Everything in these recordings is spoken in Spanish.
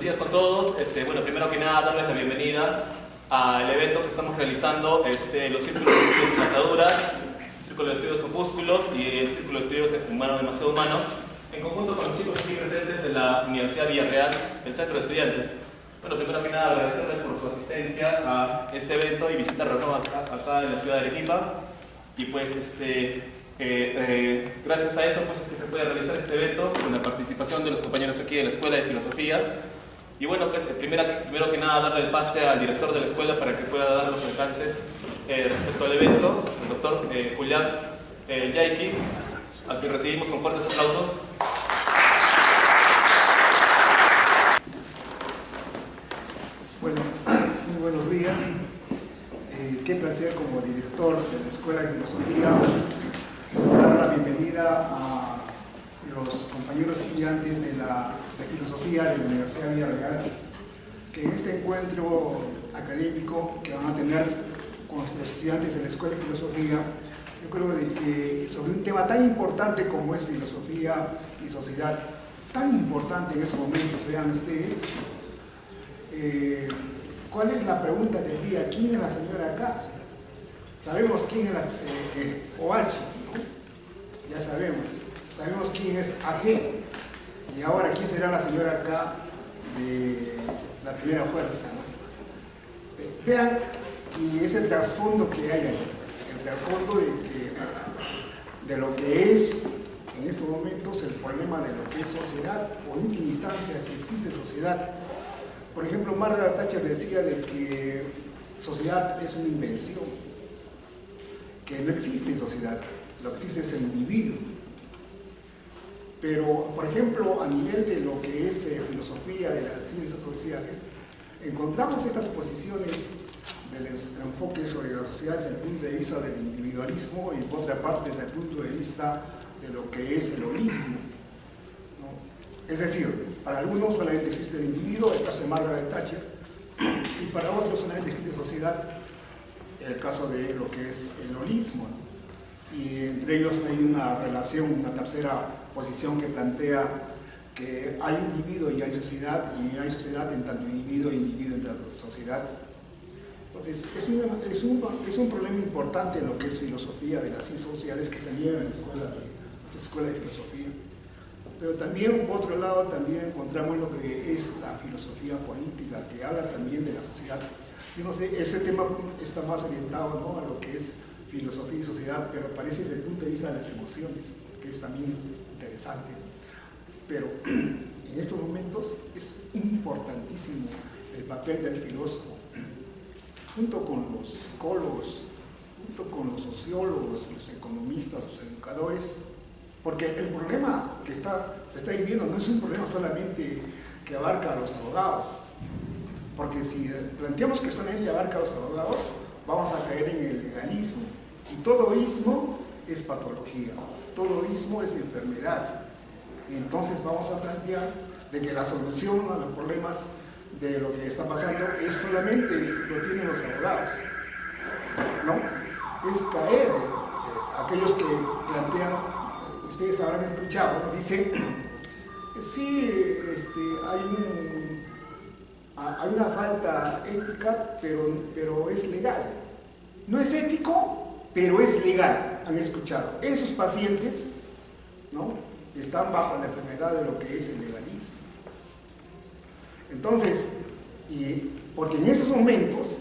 días con todos. Bueno, primero que nada, darles la bienvenida al evento que estamos realizando, los círculos de estudios y ataduras, el círculo de estudios opúsculos y el círculo de estudios humano demasiado humano, en conjunto con los chicos aquí presentes de la Universidad Villarreal, el Centro de Estudiantes. Bueno, primero que nada, agradecerles por su asistencia a este evento y visita acá en la ciudad de Arequipa. Y pues, gracias a eso pues, es que se puede realizar este evento con la participación de los compañeros aquí de la Escuela de Filosofía. Y bueno, pues primero que nada darle el pase al director de la escuela para que pueda dar los alcances respecto al evento, el doctor Julián Yaiki, a quien recibimos con fuertes aplausos. Bueno, muy buenos días. Qué placer como director de la Escuela de Filosofía dar la bienvenida a los compañeros estudiantes de Filosofía de la Universidad Villarreal, que en este encuentro académico que van a tener con los estudiantes de la Escuela de Filosofía, yo creo que sobre un tema tan importante como es filosofía y sociedad, tan importante en estos momentos, vean ustedes, ¿cuál es la pregunta del día? ¿Quién es la señora acá? Sabemos quién es la OH, ¿no? Ya sabemos quién es AG, y ahora quién será la señora acá de la primera fuerza, ¿no? Vean, y es el trasfondo que hay ahí, el trasfondo de lo que es en estos momentos el problema de lo que es sociedad, o en última instancia si existe sociedad. Por ejemplo, Margaret Thatcher decía de que sociedad es una invención, que no existe sociedad, lo que existe es el individuo. Pero, por ejemplo, a nivel de lo que es filosofía de las ciencias sociales, encontramos estas posiciones del enfoque sobre la sociedad desde el punto de vista del individualismo y por otra parte desde el punto de vista de lo que es el holismo, ¿no? Es decir, para algunos solamente existe el individuo, el caso de Margaret Thatcher, y para otros solamente existe sociedad, el caso de lo que es el holismo, ¿no? Y entre ellos hay una relación, una tercera posición que plantea que hay individuo y hay sociedad en tanto individuo e individuo en tanto sociedad. Entonces, es un problema importante en lo que es filosofía de las ciencias sociales que se lleva en la escuela de filosofía. Pero también, por otro lado, también encontramos lo que es la filosofía política, que habla también de la sociedad. Yo no sé, ese tema está más orientado, ¿no?, a lo que es filosofía y sociedad, pero parece desde el punto de vista de las emociones, que es también interesante. Pero en estos momentos es importantísimo el papel del filósofo, junto con los psicólogos, junto con los sociólogos, los economistas, los educadores, porque el problema que se está viviendo no es un problema solamente que abarca a los abogados, porque si planteamos que solamente abarca a los abogados, vamos a caer en el legalismo, y todo ismo es patología, todo ismo es enfermedad, y entonces vamos a plantear de que la solución a los problemas de lo que está pasando es solamente lo tienen los abogados, ¿no? Es caer, aquellos que plantean, ustedes habrán escuchado, ¿no?, dicen, sí, hay una falta ética, pero es legal. No es ético, pero es legal, han escuchado. Esos pacientes, ¿no?, están bajo la enfermedad de lo que es el legalismo. Entonces, porque en esos momentos,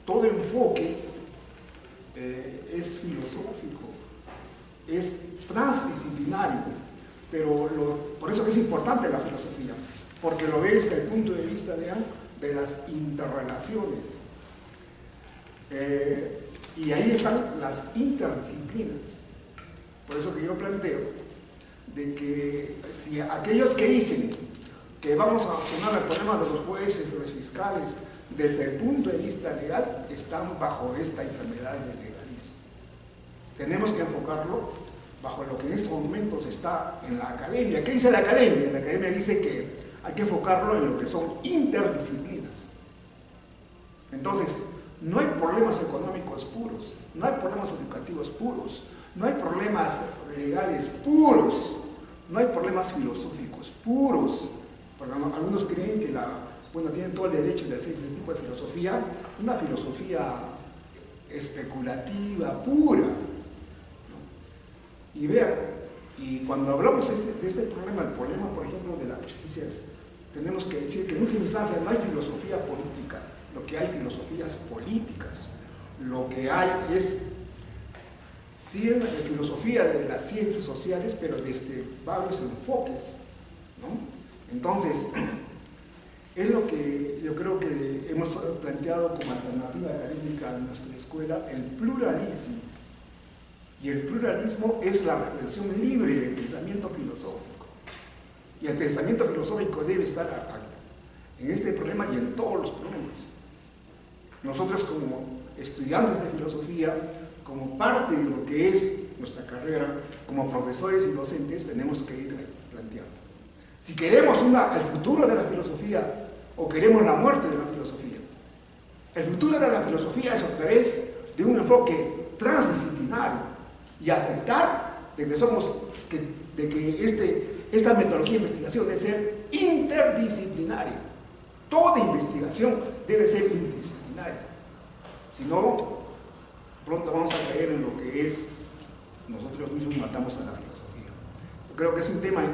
todo enfoque es filosófico, es transdisciplinario, pero por eso es importante la filosofía, porque lo ve desde el punto de vista de las interrelaciones. Y ahí están las interdisciplinas. Por eso que yo planteo de que si aquellos que dicen que vamos a solucionar el problema de los jueces, de los fiscales, desde el punto de vista legal, están bajo esta enfermedad del legalismo. Tenemos que enfocarlo bajo lo que en estos momentos está en la academia. ¿Qué dice la academia? La academia dice que hay que enfocarlo en lo que son interdisciplinas. Entonces, no hay problemas económicos puros, no hay problemas educativos puros, no hay problemas legales puros, no hay problemas filosóficos puros. Porque algunos creen que tienen todo el derecho de hacer ese tipo de filosofía, una filosofía especulativa, pura, ¿no? Y vean, y cuando hablamos de este problema, el problema, por ejemplo, de la justicia, tenemos que decir que en última instancia no hay filosofía política, lo que hay filosofías políticas, lo que hay es filosofía de las ciencias sociales, pero desde varios enfoques, ¿no? Entonces, es lo que yo creo que hemos planteado como alternativa académica en nuestra escuela, el pluralismo. Y el pluralismo es la reflexión libre del pensamiento filosófico. Y el pensamiento filosófico debe estar en este problema y en todos los problemas. Nosotros como estudiantes de filosofía, como parte de lo que es nuestra carrera, como profesores y docentes, tenemos que ir planteando. Si queremos el futuro de la filosofía o queremos la muerte de la filosofía. El futuro de la filosofía es a través de un enfoque transdisciplinario y aceptar de que esta metodología de investigación debe ser interdisciplinaria. Toda investigación debe ser interdisciplinaria. Si no, pronto vamos a caer en lo que es nosotros mismos matamos a la filosofía. Yo creo que es un tema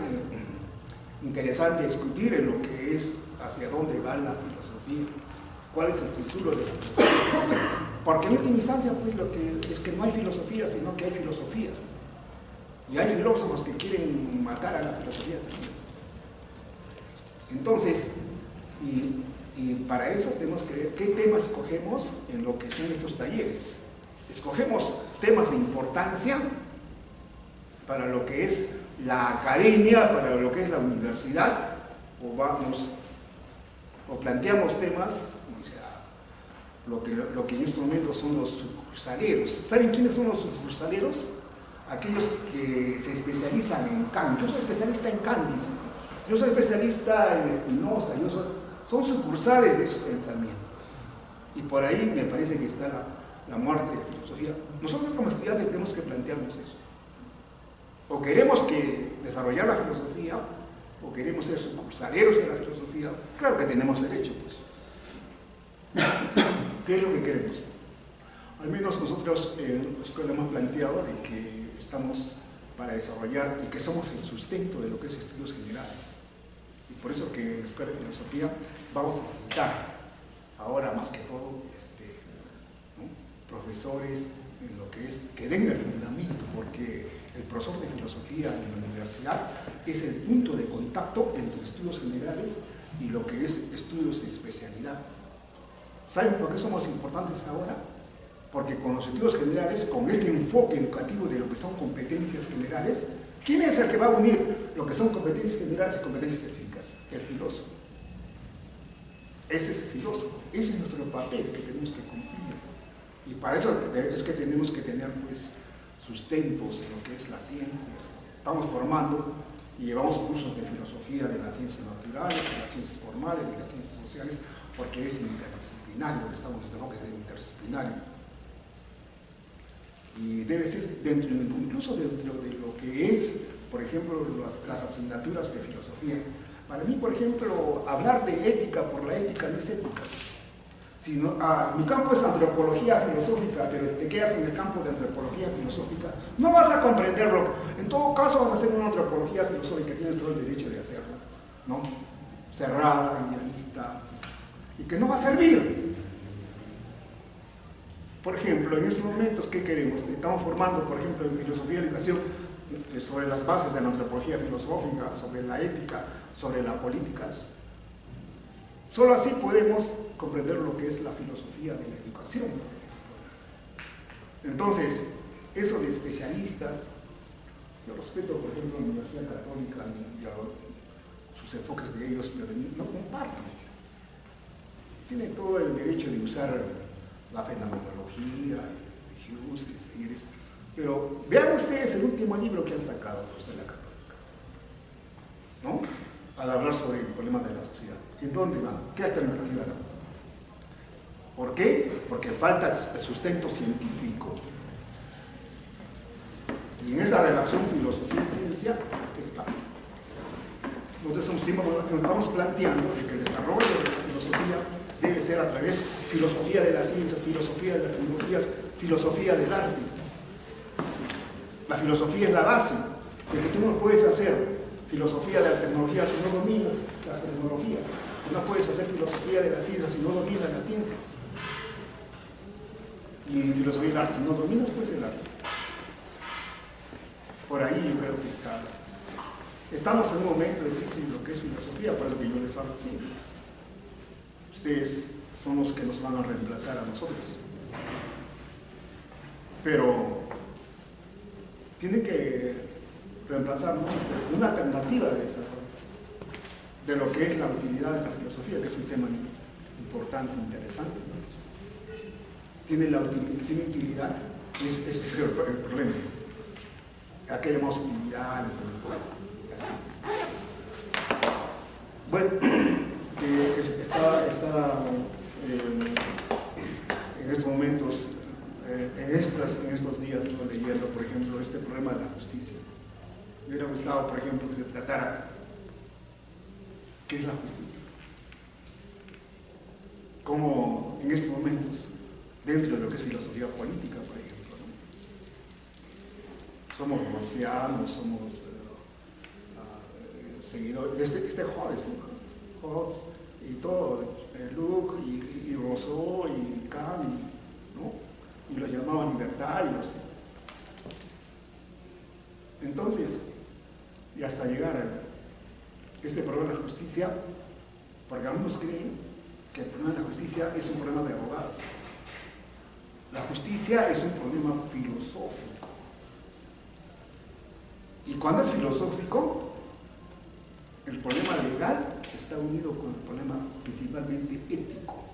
interesante discutir en lo que es hacia dónde va la filosofía, cuál es el futuro de la filosofía. Porque en última instancia, pues lo que es que no hay filosofía, sino que hay filosofías. Y hay filósofos que quieren matar a la filosofía también. Entonces, y para eso tenemos que ver qué temas escogemos en lo que son estos talleres. Escogemos temas de importancia para lo que es la academia, para lo que es la universidad, o planteamos temas, lo que en estos momentos son los sucursaleros. ¿Saben quiénes son los sucursaleros? Aquellos que se especializan en Kant. Yo soy especialista en Kant, dicen. Yo soy especialista en Spinoza. Son sucursales de esos pensamientos. Y por ahí me parece que está la muerte de la filosofía. Nosotros como estudiantes tenemos que plantearnos eso. O queremos desarrollar la filosofía, o queremos ser sucursaleros de la filosofía. Claro que tenemos derecho, pues. ¿Qué es lo que queremos? Al menos nosotros en la escuela hemos planteado de que estamos para desarrollar y que somos el sustento de lo que es estudios generales. Y por eso que en la escuela de filosofía vamos a necesitar ahora más que todo ¿no? profesores en lo que es que den el fundamento, porque el profesor de filosofía en la universidad es el punto de contacto entre estudios generales y lo que es estudios de especialidad. ¿Saben por qué somos importantes ahora? Porque con los estudios generales, con este enfoque educativo de lo que son competencias generales, ¿quién es el que va a unir lo que son competencias generales y competencias específicas? El filósofo. Ese es el filósofo, ese es nuestro papel que tenemos que cumplir. Y para eso es que tenemos que tener pues, sustentos en lo que es la ciencia. Estamos formando y llevamos cursos de filosofía de las ciencias naturales, de las ciencias formales, de las ciencias sociales, porque es interdisciplinario, lo que estamos tenemos que ser interdisciplinario. Y debe ser incluso dentro de lo que es, por ejemplo, las asignaturas de filosofía. Para mí, por ejemplo, hablar de ética por la ética no es ética. Mi campo es antropología filosófica, pero si te quedas en el campo de antropología filosófica, no vas a comprenderlo. En todo caso, vas a hacer una antropología filosófica, tienes todo el derecho de hacerla, ¿no? Cerrada, idealista, y que no va a servir. Por ejemplo, en estos momentos, ¿qué queremos? Estamos formando, por ejemplo, en filosofía de educación, sobre las bases de la antropología filosófica, sobre la ética, sobre las políticas. Solo así podemos comprender lo que es la filosofía de la educación. Entonces, eso de especialistas, yo respeto, por ejemplo, la Universidad Católica y sus enfoques de ellos, pero no comparto. Tienen todo el derecho de usar la fenomenología, de Hughes, de seguir eso. Pero vean ustedes el último libro que han sacado los de la Católica, ¿no? Al hablar sobre el problema de la sociedad. ¿En dónde van? ¿Qué alternativa dan? ¿Por qué? Porque falta el sustento científico. Y en esa relación filosofía y ciencia es fácil. Nosotros somos nos estamos planteando de que el desarrollo de la filosofía debe ser a través de filosofía de las ciencias, filosofía de las tecnologías, filosofía del arte. La filosofía es la base de que tú no puedes hacer filosofía de la tecnología si no dominas las tecnologías. Tú no puedes hacer filosofía de las ciencias si no dominas las ciencias. Y en filosofía del arte, si no dominas, pues el arte. Por ahí yo creo que está. Estamos en un momento de crisis en lo que es filosofía, por eso que yo les hablo así. Ustedes son los que nos van a reemplazar a nosotros. Pero tiene que reemplazarnos una alternativa de desarrollo, de lo que es la utilidad de la filosofía, que es un tema importante, interesante, ¿no? Tiene utilidad, ese es el problema. ¿A qué llamamos utilidad? Bueno, está en estos momentos, en estos días, ¿no?, leyendo, por ejemplo, este problema de la justicia. Me hubiera gustado, por ejemplo, que se tratara qué es la justicia. Como en estos momentos, dentro de lo que es filosofía política, por ejemplo, ¿no? Somos marcianos, somos seguidores de este Hobbes, ¿no? Hobbes y todo, Luke y Rousseau y Kant, ¿no? Y los llamaban libertarios. Entonces, y hasta llegar a este problema de la justicia, porque algunos creen que el problema de la justicia es un problema de abogados. La justicia es un problema filosófico. Y cuando es filosófico, el problema legal está unido con el problema principalmente ético.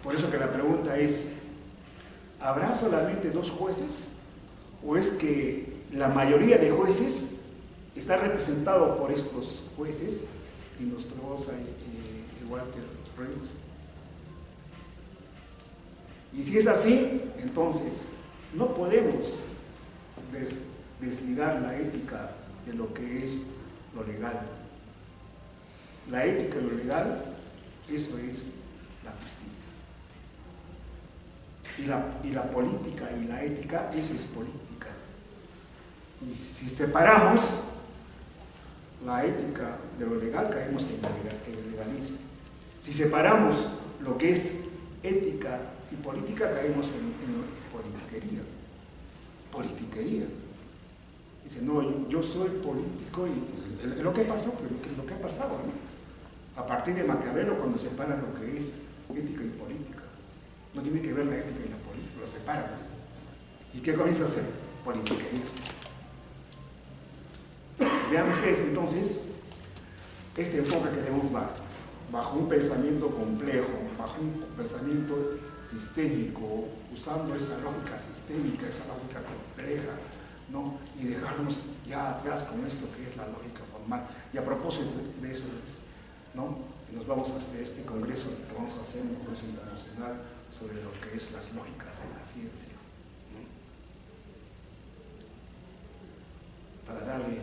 Por eso que la pregunta es, ¿habrá solamente 2 jueces? ¿O es que la mayoría de jueces está representado por estos jueces, Inostroza y Walter Ríos? Y si es así, entonces no podemos desligar la ética de lo que es lo legal. La ética y lo legal, eso es la justicia. Y la política y la ética, eso es política. Y si separamos la ética de lo legal, caemos en el legalismo. Si separamos lo que es ética y política, caemos en politiquería. Dice, no, yo soy político y es lo que pasó, lo que ha pasado, ¿no? A partir de Maquiavelo, cuando separan lo que es ética y política. No tiene que ver la ética y la política, lo separan. ¿Y qué comienza a hacer? Politiquería. Vean ustedes entonces este enfoque que debemos dar, bajo un pensamiento complejo, bajo un pensamiento sistémico, usando esa lógica sistémica, esa lógica compleja, ¿no? Y dejarnos ya atrás con esto que es la lógica formal. Y a propósito de eso, ¿no?, nos vamos hasta este congreso que vamos a hacer, un congreso internacional sobre lo que es las lógicas en la ciencia, ¿no? Para darle,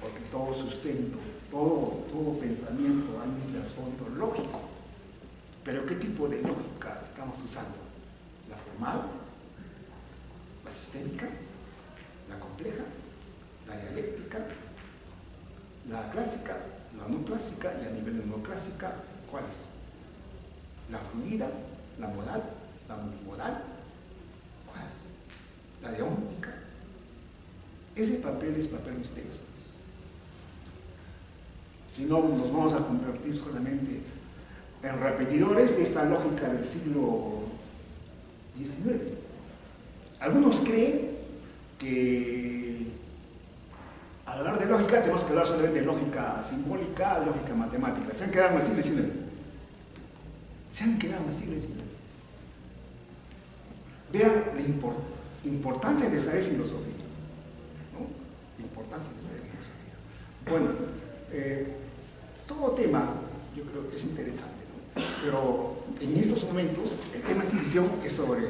porque todo sustento, todo pensamiento hay un trasfondo lógico. Pero ¿qué tipo de lógica estamos usando? ¿La formal? ¿La sistémica? ¿La compleja? ¿La dialéctica? ¿La clásica? ¿La no clásica? Y a nivel de no clásica, ¿cuál es? ¿La fluida? ¿La modal? ¿La multimodal? ¿Cuál? ¿La deóntica? Ese papel es papel de ustedes. Si no, nos vamos a convertir solamente en repetidores de esta lógica del siglo XIX. Algunos creen que al hablar de lógica tenemos que hablar solamente de lógica simbólica, lógica matemática. Se han quedado en el siglo XIX. Se han quedado en el siglo XIX. Vean la importancia de saber filosofía, ¿no? La importancia de saber filosofía. Bueno, todo tema yo creo que es interesante, ¿no? Pero en estos momentos el tema de exhibición es sobre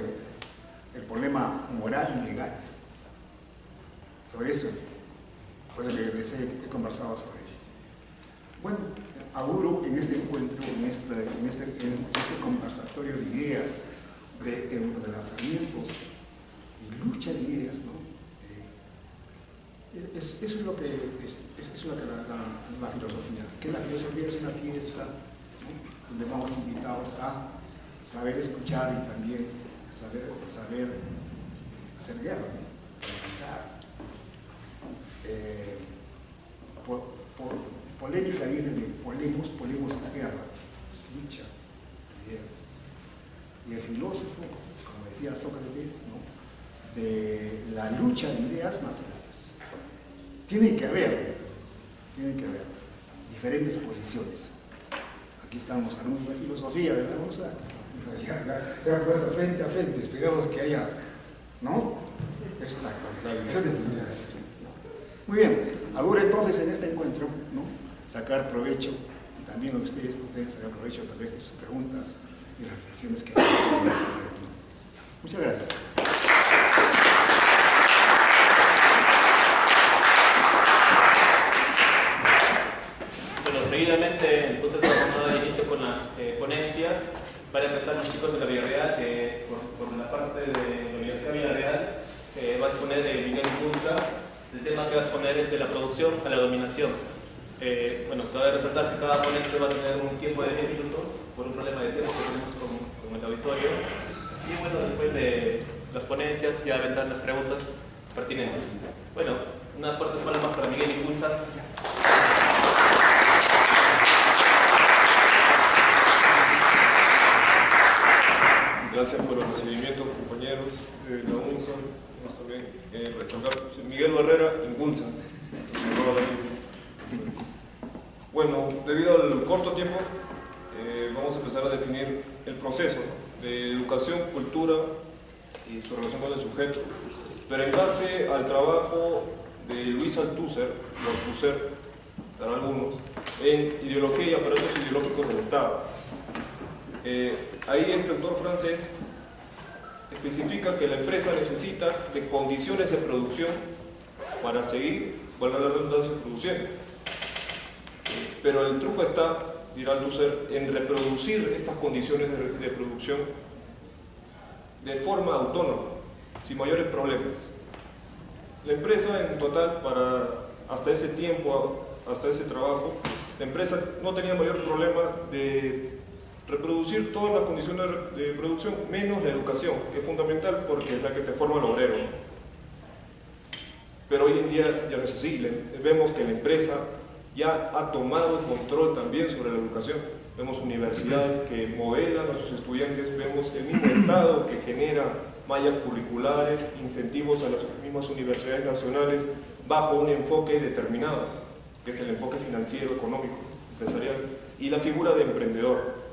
el problema moral y legal. Sobre eso, pues les he conversado sobre eso. Bueno, auguro en este encuentro, en este conversatorio de ideas, de entrelazamientos y lucha de ideas, ¿no? Eso es lo que la filosofía, que la filosofía es una fiesta, ¿no? Donde vamos invitados a saber escuchar y también saber hacer guerra, ¿no? Pensar. Polémica viene de polemos es guerra, es lucha, ideas. Y el filósofo, como decía Sócrates, ¿no? De la lucha de ideas nace la luz. Tiene que haber diferentes posiciones. Aquí estamos alumnos de filosofía de la USA, se han puesto frente a frente, esperamos que haya, ¿no? Esta contradicción de ideas. Muy bien, auguro entonces en este encuentro, ¿no? Sacar provecho, y también ustedes pueden sacar provecho tal vez de sus preguntas y reflexiones que hagan en esta reunión. Muchas gracias. Bueno, seguidamente entonces vamos a dar inicio con las ponencias. Van a empezar los chicos de la Villarreal, por la parte de la Universidad Villarreal, va a exponer Miguel Ingunza. El tema que va a exponer es de la producción a la dominación. Bueno, cabe resaltar que cada ponente va a tener un tiempo de 10 minutos por un problema de tiempo que tenemos con el auditorio. Y bueno, después de las ponencias ya vendrán las preguntas pertinentes. Bueno, unas fuertes palmas para Miguel Ingunza. Gracias por el recibimiento, compañeros de la UNSA. También recordar Miguel Barrera Ingunza. Bueno, debido al corto tiempo, vamos a empezar a definir el proceso, ¿no? De educación, cultura y su relación con el sujeto, pero en base al trabajo de Luis Althusser, o Althusser para algunos, en ideología y aparatos ideológicos del Estado. Ahí este autor francés especifica que la empresa necesita de condiciones de producción para seguir, valga la redundancia, produciendo. Pero el truco está, dirá Althusser, en reproducir estas condiciones de producción de forma autónoma, sin mayores problemas. La empresa en total, hasta ese tiempo, hasta ese trabajo, la empresa no tenía mayor problema de reproducir todas las condiciones de producción, menos la educación, que es fundamental porque es la que te forma el obrero. Pero hoy en día ya no es así. Vemos que la empresa ya ha tomado control también sobre la educación. Vemos universidades que modelan a sus estudiantes, vemos el mismo Estado que genera mallas curriculares, incentivos a las mismas universidades nacionales bajo un enfoque determinado, que es el enfoque financiero, económico, empresarial, y la figura de emprendedor.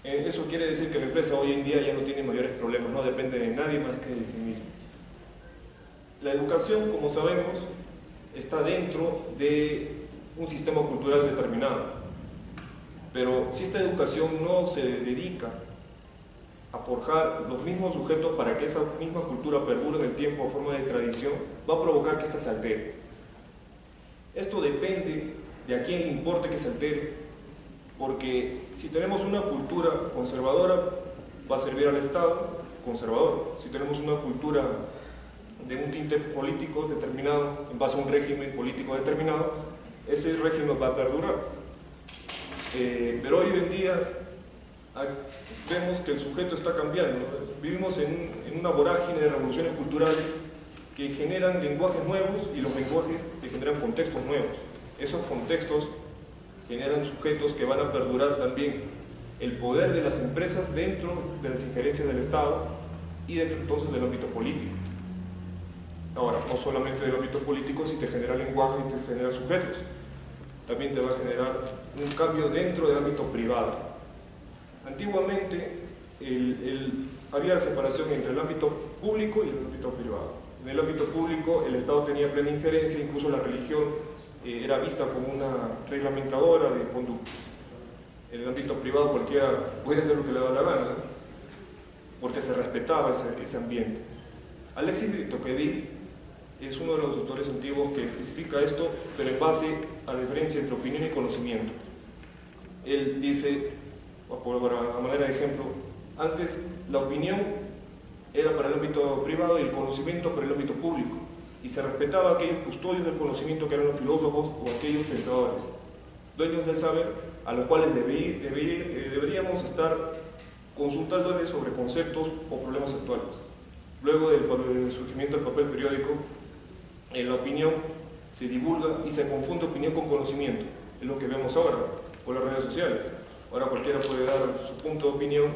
Eso quiere decir que la empresa hoy en día ya no tiene mayores problemas, no depende de nadie más que de sí misma. La educación, como sabemos, está dentro de un sistema cultural determinado, pero si esta educación no se dedica a forjar los mismos sujetos para que esa misma cultura perdure en el tiempo a forma de tradición, va a provocar que ésta se altere. Esto depende de a quién le importe que se altere, porque si tenemos una cultura conservadora, va a servir al Estado conservador. Si tenemos una cultura de un tinte político determinado, en base a un régimen político determinado, ese régimen va a perdurar. Pero hoy en día vemos que el sujeto está cambiando. Vivimos en una vorágine de revoluciones culturales que generan lenguajes nuevos y los lenguajes que generan contextos nuevos. Esos contextos generan sujetos que van a perdurar también. El poder de las empresas dentro de las injerencias del Estado y dentro entonces del ámbito político. Ahora, no solamente del ámbito político, si te genera lenguaje y te genera sujetos, también te va a generar un cambio dentro del ámbito privado. Antiguamente había separación entre el ámbito público y el ámbito privado. En el ámbito público el Estado tenía plena injerencia, incluso la religión era vista como una reglamentadora de conductas. En el ámbito privado cualquiera puede hacer lo que le da la gana, ¿no? Porque se respetaba ese ambiente. Alexis de Tocqueville es uno de los autores antiguos que especifica esto, pero en base a la diferencia entre opinión y conocimiento. Él dice, a manera de ejemplo, antes la opinión era para el ámbito privado y el conocimiento para el ámbito público, y se respetaba a aquellos custodios del conocimiento que eran los filósofos o aquellos pensadores, dueños del saber, a los cuales deberíamos estar consultándoles sobre conceptos o problemas actuales. Luego del surgimiento del papel periódico, la opinión se divulga y se confunde opinión con conocimiento. Es lo que vemos ahora por las redes sociales. Ahora cualquiera puede dar su punto de opinión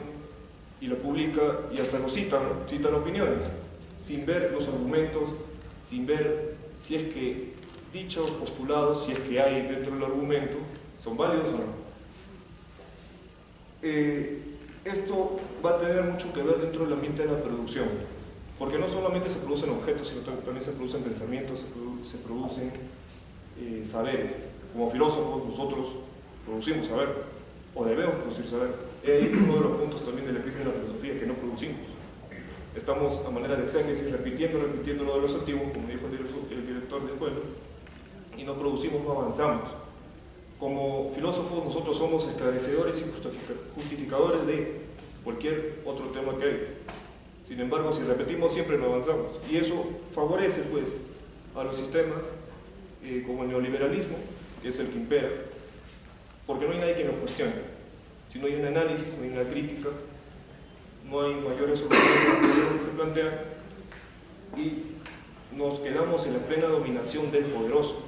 y lo publica y hasta lo citan opiniones, sin ver los argumentos, sin ver si es que dichos postulados, si es que hay dentro del argumento, son válidos o no. Esto va a tener mucho que ver dentro del ambiente de la producción, porque no solamente se producen objetos, sino también se producen pensamientos, se producen saberes. Como filósofos nosotros producimos saber, o debemos producir saber. Es uno de los puntos también de la crisis de la filosofía, que no producimos. Estamos a manera de exégesis repitiendo lo de los antiguos, como dijo el director de escuela, y no producimos, no avanzamos. Como filósofos nosotros somos esclarecedores y justificadores de cualquier otro tema que hay. Sin embargo, si repetimos siempre no avanzamos, y eso favorece pues a los sistemas como el neoliberalismo, que es el que impera, porque no hay nadie que nos cuestione. Si no hay un análisis, no hay una crítica, no hay mayores soluciones a los problemas que se plantean, y nos quedamos en la plena dominación del poderoso,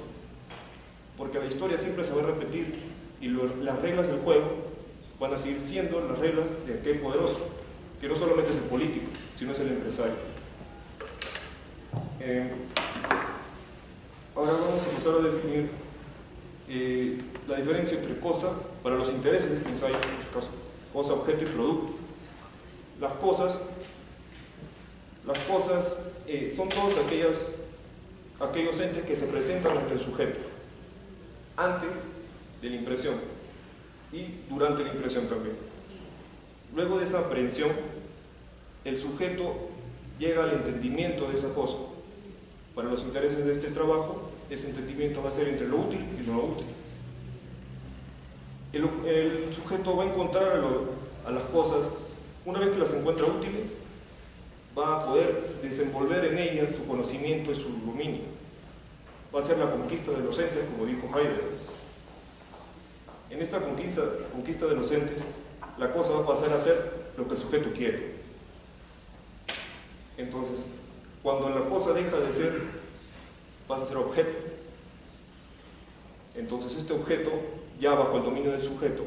porque la historia siempre se va a repetir y las reglas del juego van a seguir siendo las reglas de aquel poderoso, que no solamente es el político, sino es el empresario. Ahora vamos a empezar a definir la diferencia entre cosa, para los intereses de este ensayo, cosa, objeto y producto. Las cosas son todos aquellos entes que se presentan ante el sujeto, antes de la impresión y durante la impresión también. Luego de esa aprehensión, el sujeto llega al entendimiento de esa cosa. Para los intereses de este trabajo, ese entendimiento va a ser entre lo útil y lo no útil. El sujeto va a encontrar a las cosas, una vez que las encuentra útiles, va a poder desenvolver en ellas su conocimiento y su dominio. Va a ser la conquista de los entes, como dijo Heidegger. En esta conquista de los entes, la cosa va a pasar a ser lo que el sujeto quiere. Entonces, cuando la cosa deja de ser, pasa a ser objeto. Entonces este objeto, ya bajo el dominio del sujeto,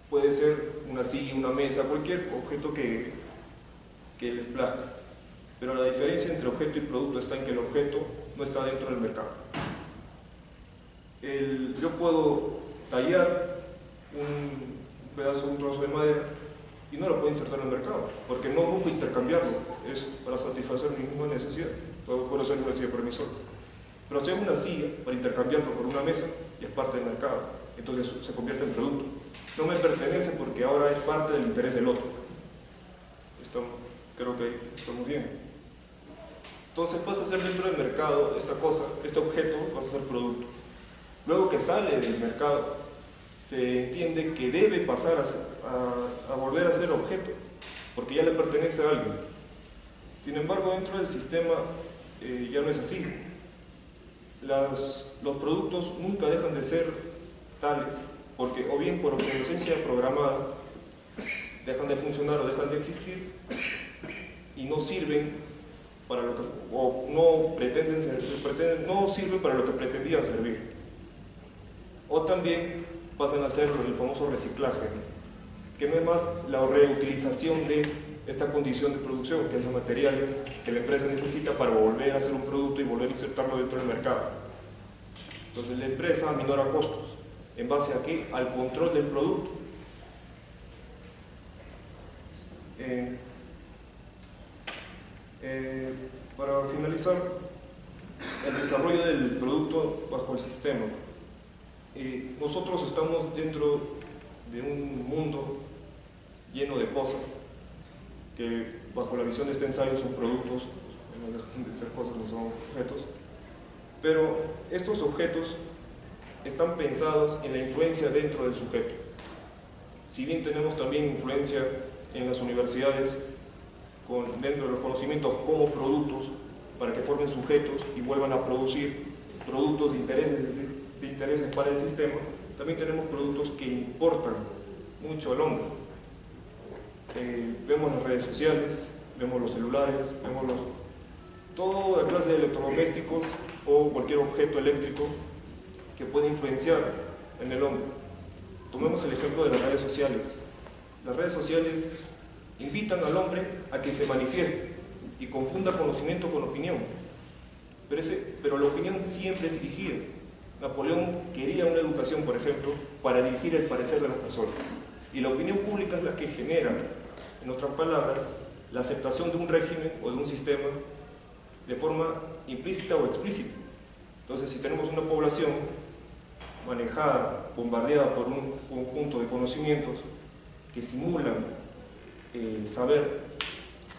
puede ser una silla, una mesa, cualquier objeto que les plazca. Pero la diferencia entre objeto y producto está en que el objeto no está dentro del mercado. Yo puedo tallar un trozo de madera y no lo puedo insertar en el mercado, porque no busco intercambiarlo, es para satisfacer mi misma necesidad. Puedo ser una silla permisor. Pero si es una silla, para intercambiarlo por una mesa, ya es parte del mercado, entonces se convierte en producto. No me pertenece porque ahora es parte del interés del otro. Creo que estamos bien. Entonces pasa a ser dentro del mercado esta cosa, este objeto pasa a ser producto. Luego que sale del mercado, se entiende que debe pasar a volver a ser objeto, porque ya le pertenece a alguien. Sin embargo, dentro del sistema ya no es así. Los productos nunca dejan de ser tales, porque o bien por obsolescencia programada dejan de funcionar o dejan de existir y no sirven para lo que, o no pretenden no sirven para lo que pretendían servir. O también pasan a ser el famoso reciclaje, que no es más la reutilización de esta condición de producción, que es los materiales que la empresa necesita para volver a hacer un producto y volver a insertarlo dentro del mercado. Entonces la empresa aminora costos. ¿En base a qué? Al control del producto. Para finalizar, el desarrollo del producto bajo el sistema. Nosotros estamos dentro de un mundo lleno de cosas que bajo la visión de este ensayo son productos, no dejan de ser cosas, no son objetos, pero estos objetos están pensados en la influencia dentro del sujeto. Si bien tenemos también influencia en las universidades, dentro de los conocimientos como productos, para que formen sujetos y vuelvan a producir productos de intereses para el sistema, también tenemos productos que importan mucho al hombre. Vemos las redes sociales, vemos los celulares, vemos toda clase de electrodomésticos o cualquier objeto eléctrico que puede influenciar en el hombre. Tomemos el ejemplo de las redes sociales. Las redes sociales invitan al hombre a que se manifieste y confunda conocimiento con opinión. Pero la opinión siempre es dirigida. Napoleón quería una educación, por ejemplo, para dirigir el parecer de las personas. Y la opinión pública es la que genera, en otras palabras, la aceptación de un régimen o de un sistema de forma implícita o explícita. Entonces, si tenemos una población manejada, bombardeada por un conjunto de conocimientos que simulan saber,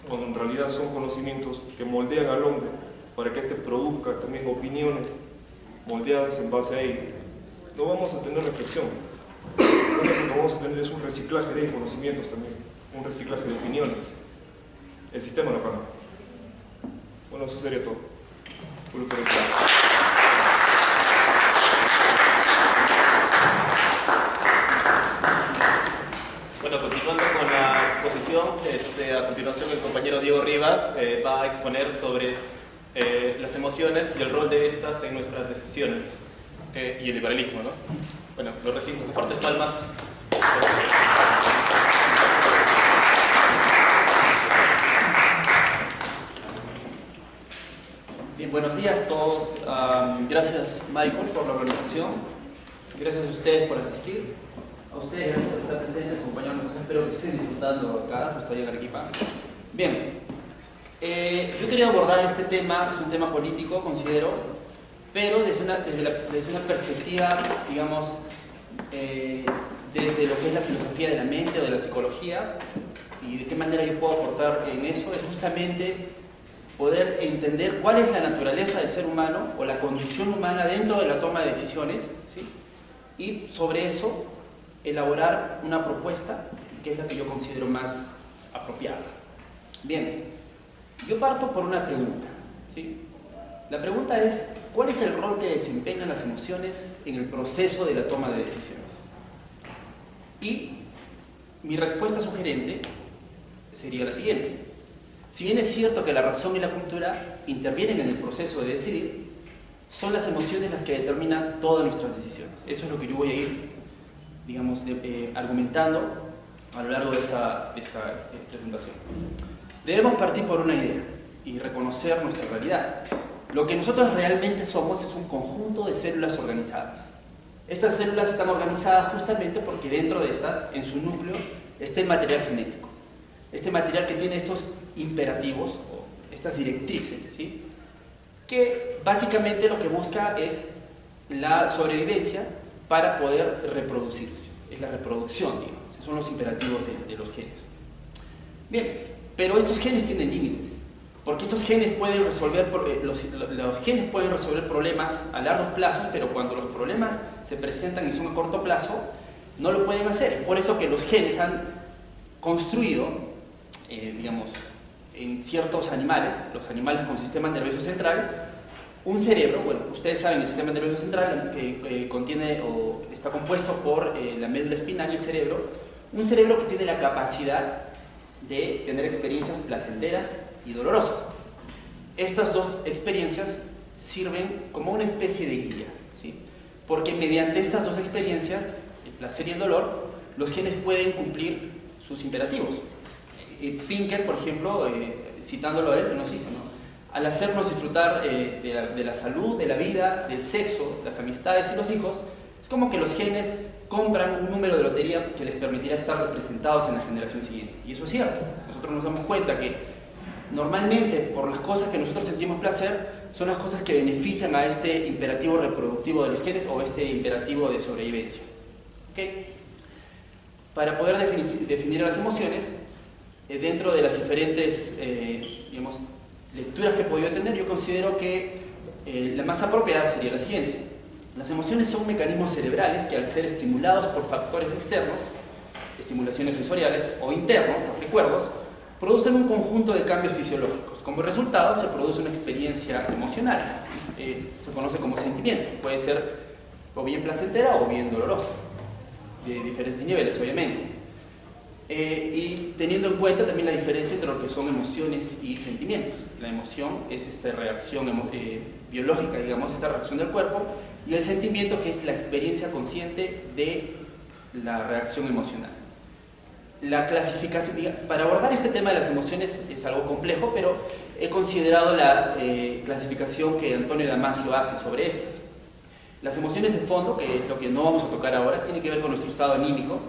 cuando en realidad son conocimientos que moldean al hombre para que éste produzca también opiniones moldeadas en base a ello, no vamos a tener reflexión. Lo que vamos a tener es un reciclaje de conocimientos también, un reciclaje de opiniones. El sistema no cambia. Bueno, eso sería todo. Bueno, continuando con la exposición, a continuación el compañero Diego Rivas va a exponer sobre las emociones y el rol de estas en nuestras decisiones y el liberalismo, ¿no? Bueno, lo recibimos con fuertes palmas. Bien, buenos días a todos. Gracias, Michael, por la organización. Gracias a ustedes por asistir. A ustedes, gracias por estar presentes, acompañarnos. Espero que estén disfrutando acá, pues estoy en Arequipa. Bien, yo quería abordar este tema, es un tema político, considero, pero desde una perspectiva, digamos, desde lo que es la filosofía de la mente o de la psicología, y de qué manera yo puedo aportar en eso, es justamente poder entender cuál es la naturaleza del ser humano o la condición humana dentro de la toma de decisiones, ¿sí? Y sobre eso elaborar una propuesta que es la que yo considero más apropiada. Bien, yo parto por una pregunta, ¿sí? La pregunta es, ¿cuál es el rol que desempeñan las emociones en el proceso de la toma de decisiones? Y mi respuesta sugerente sería la siguiente. Si bien es cierto que la razón y la cultura intervienen en el proceso de decidir, son las emociones las que determinan todas nuestras decisiones. Eso es lo que yo voy a ir, digamos, argumentando a lo largo de esta presentación. Debemos partir por una idea y reconocer nuestra realidad. Lo que nosotros realmente somos es un conjunto de células organizadas. Estas células están organizadas justamente porque dentro de estas, en su núcleo, está el material genético. Este material que tiene estos imperativos, o estas directrices, ¿sí? Que básicamente lo que busca es la sobrevivencia para poder reproducirse. Es la reproducción, digamos. Son los imperativos de los genes. Bien, pero estos genes tienen límites. Porque estos genes pueden resolver, los genes pueden resolver problemas a largos plazos, pero cuando los problemas se presentan y son a corto plazo, no lo pueden hacer. Es por eso que los genes han construido, digamos, en ciertos animales, los animales con sistema nervioso central, un cerebro. Bueno, ustedes saben, el sistema nervioso central que contiene o está compuesto por la médula espinal y el cerebro, un cerebro que tiene la capacidad de tener experiencias placenteras y dolorosas. Estas dos experiencias sirven como una especie de guía, ¿sí? Porque mediante estas dos experiencias, el placer y el dolor, los genes pueden cumplir sus imperativos. Pinker, por ejemplo, citándolo a él, nos dice, ¿no? Al hacernos disfrutar de la salud, de la vida, del sexo, las amistades y los hijos, es como que los genes compran un número de lotería que les permitirá estar representados en la generación siguiente. Y eso es cierto. Nosotros nos damos cuenta que normalmente por las cosas que nosotros sentimos placer son las cosas que benefician a este imperativo reproductivo de los genes o este imperativo de sobrevivencia. ¿Okay? Para poder definir las emociones, dentro de las diferentes digamos, lecturas que he podido tener, yo considero que la más apropiada sería la siguiente. Las emociones son mecanismos cerebrales que, al ser estimulados por factores externos, estimulaciones sensoriales o internos, los recuerdos, producen un conjunto de cambios fisiológicos. Como resultado se produce una experiencia emocional, se conoce como sentimiento, puede ser o bien placentera o bien dolorosa, de diferentes niveles obviamente. Y teniendo en cuenta también la diferencia entre lo que son emociones y sentimientos. La emoción es esta reacción biológica, digamos, esta reacción del cuerpo, y el sentimiento, que es la experiencia consciente de la reacción emocional. La clasificación, para abordar este tema de las emociones es algo complejo, pero he considerado la clasificación que Antonio Damasio hace sobre estas. Las emociones de fondo, que es lo que no vamos a tocar ahora, tiene que ver con nuestro estado anímico.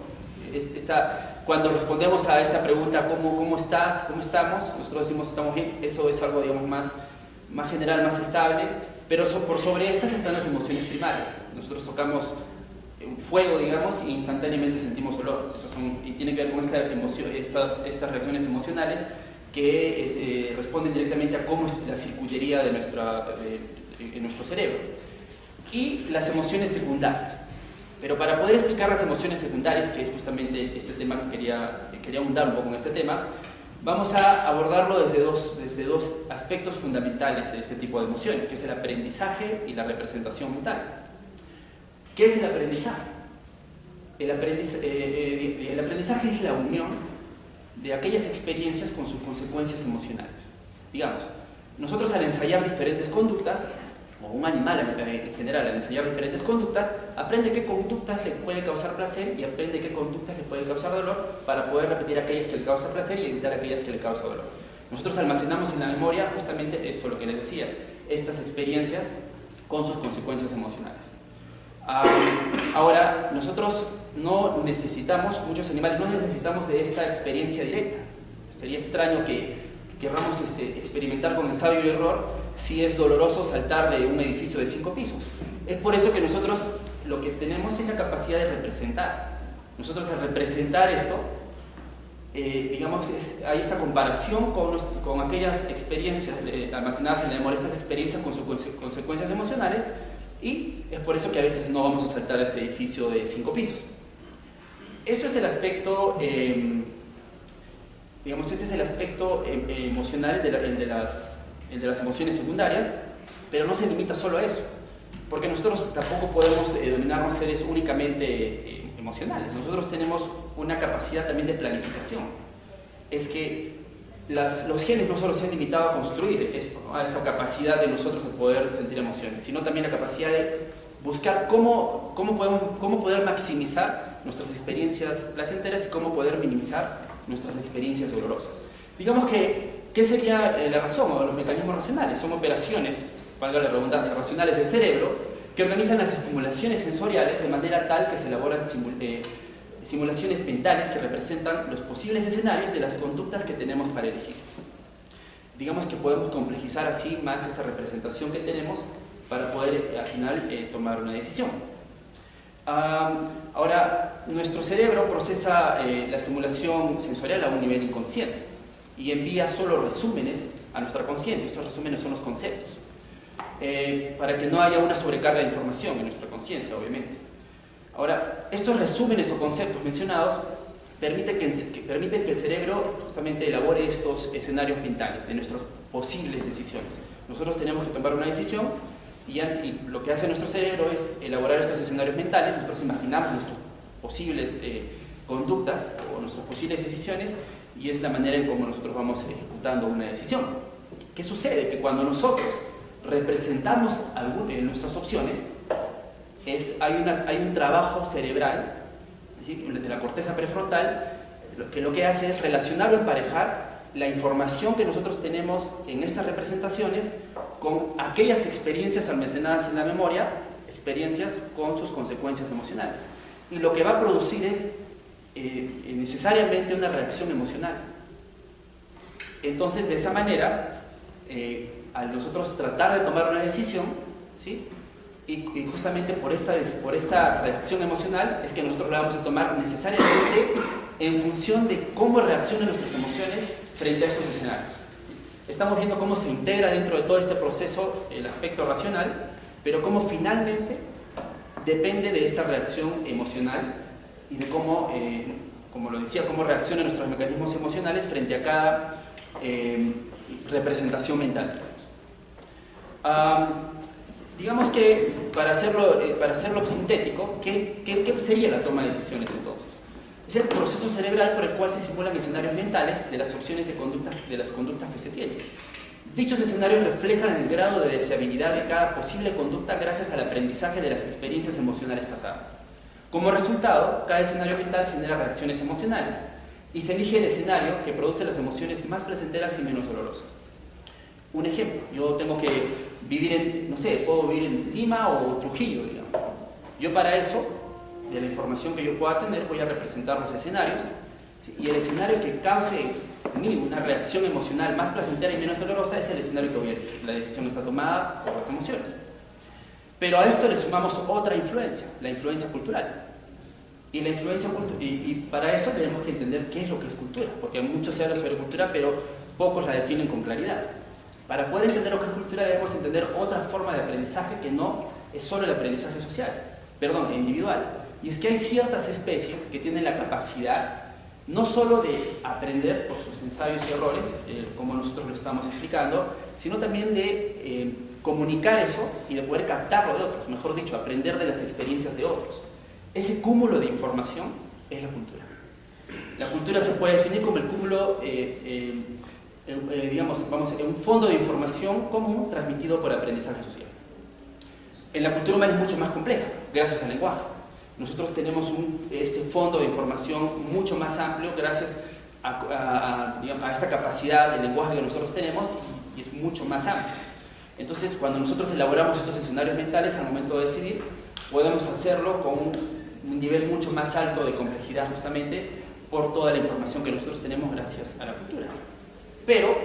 Cuando respondemos a esta pregunta, ¿cómo estás? ¿Cómo estamos? Nosotros decimos estamos bien. Eso es algo, digamos, más general, más estable, pero por sobre estas están las emociones primarias. Nosotros tocamos fuego, digamos, e instantáneamente sentimos olor. Y tiene que ver con estas reacciones emocionales que responden directamente a cómo es la circuitería de nuestro cerebro. Y las emociones secundarias. Pero para poder explicar las emociones secundarias, que es justamente este tema que quería ahondar un poco en este tema, vamos a abordarlo desde dos aspectos fundamentales de este tipo de emociones, que es el aprendizaje y la representación mental. ¿Qué es el aprendizaje? El aprendizaje es la unión de aquellas experiencias con sus consecuencias emocionales. Digamos, nosotros al ensayar diferentes conductas, o un animal en general al ensayar diferentes conductas, aprende qué conductas le puede causar placer y aprende qué conductas le puede causar dolor para poder repetir aquellas que le causan placer y evitar aquellas que le causan dolor. Nosotros almacenamos en la memoria justamente esto, lo que les decía, estas experiencias con sus consecuencias emocionales. Ahora, nosotros no necesitamos, muchos animales no necesitamos de esta experiencia directa. Sería extraño que querramos experimentar con ensayo y error si es doloroso saltar de un edificio de 5 pisos. Es por eso que nosotros lo que tenemos es la capacidad de representar. Nosotros al representar esto, digamos, hay esta comparación con aquellas experiencias almacenadas en la memoria, estas experiencias con sus consecuencias emocionales, y es por eso que a veces no vamos a saltar ese edificio de 5 pisos. Eso es el aspecto, digamos, este es el aspecto emocional, el de las emociones secundarias, pero no se limita solo a eso, porque nosotros tampoco podemos denominarnos seres únicamente emocionales. Nosotros tenemos una capacidad también de planificación. Es que los genes no solo se han limitado a construir esto, ¿no?, a esta capacidad de nosotros de poder sentir emociones, sino también la capacidad de buscar cómo poder maximizar nuestras experiencias placenteras y cómo poder minimizar nuestras experiencias dolorosas. Digamos que, ¿qué sería la razón o los mecanismos racionales? Son operaciones, valga la redundancia, racionales del cerebro, que organizan las estimulaciones sensoriales de manera tal que se elaboran simulaciones mentales que representan los posibles escenarios de las conductas que tenemos para elegir. Digamos que podemos complejizar así más esta representación que tenemos para poder al final tomar una decisión. Ahora, nuestro cerebro procesa la estimulación sensorial a un nivel inconsciente y envía solo resúmenes a nuestra conciencia. Estos resúmenes son los conceptos, para que no haya una sobrecarga de información en nuestra conciencia, obviamente. Ahora, estos resúmenes o conceptos mencionados permiten que el cerebro justamente elabore estos escenarios mentales de nuestras posibles decisiones. Nosotros tenemos que tomar una decisión y lo que hace nuestro cerebro es elaborar estos escenarios mentales. Nosotros imaginamos nuestras posibles conductas o nuestras posibles decisiones, y es la manera en cómo nosotros vamos ejecutando una decisión. ¿Qué sucede? Que cuando nosotros representamos nuestras opciones, hay un trabajo cerebral, ¿sí?, de la corteza prefrontal, que lo que hace es relacionar o emparejar la información que nosotros tenemos en estas representaciones con aquellas experiencias almacenadas en la memoria, experiencias con sus consecuencias emocionales. Y lo que va a producir es necesariamente una reacción emocional. Entonces, de esa manera, al nosotros tratar de tomar una decisión, ¿sí?, y justamente por esta reacción emocional es que nosotros la vamos a tomar necesariamente en función de cómo reaccionan nuestras emociones frente a estos escenarios. estamos viendo cómo se integra dentro de todo este proceso el aspecto racional, pero cómo finalmente depende de esta reacción emocional y de cómo, como lo decía, cómo reaccionan nuestros mecanismos emocionales frente a cada representación mental. Digamos que, para hacerlo sintético, ¿qué sería la toma de decisiones entonces? Es el proceso cerebral por el cual se simulan escenarios mentales de las opciones de las conductas que se tienen. Dichos escenarios reflejan el grado de deseabilidad de cada posible conducta gracias al aprendizaje de las experiencias emocionales pasadas. Como resultado, cada escenario mental genera reacciones emocionales y se elige el escenario que produce las emociones más placenteras y menos dolorosas. Un ejemplo, yo tengo que vivir en, no sé, puedo vivir en Lima o Trujillo, digamos. Yo para eso, de la información que yo pueda tener, voy a representar los escenarios, ¿sí? Y el escenario que cause en mí una reacción emocional más placentera y menos dolorosa es el escenario que voy a elegir. La decisión está tomada por las emociones. Pero a esto le sumamos otra influencia, la influencia cultural. Y para eso tenemos que entender qué es lo que es cultura, porque mucho se habla sobre cultura, pero pocos la definen con claridad. Para poder entender lo que es cultura debemos entender otra forma de aprendizaje que no es solo el aprendizaje individual. Y es que hay ciertas especies que tienen la capacidad no solo de aprender por sus ensayos y errores, como nosotros lo estamos explicando, sino también de comunicar eso y de poder captarlo de otros, mejor dicho, aprender de las experiencias de otros. Ese cúmulo de información es la cultura. La cultura se puede definir como el cúmulo, un fondo de información común transmitido por aprendizaje social. En la cultura humana es mucho más compleja, gracias al lenguaje. Nosotros tenemos este fondo de información mucho más amplio gracias a esta capacidad de lenguaje que nosotros tenemos y es mucho más amplio. Entonces, cuando nosotros elaboramos estos escenarios mentales, al momento de decidir, podemos hacerlo con un nivel mucho más alto de complejidad justamente por toda la información que nosotros tenemos gracias a la cultura. Pero,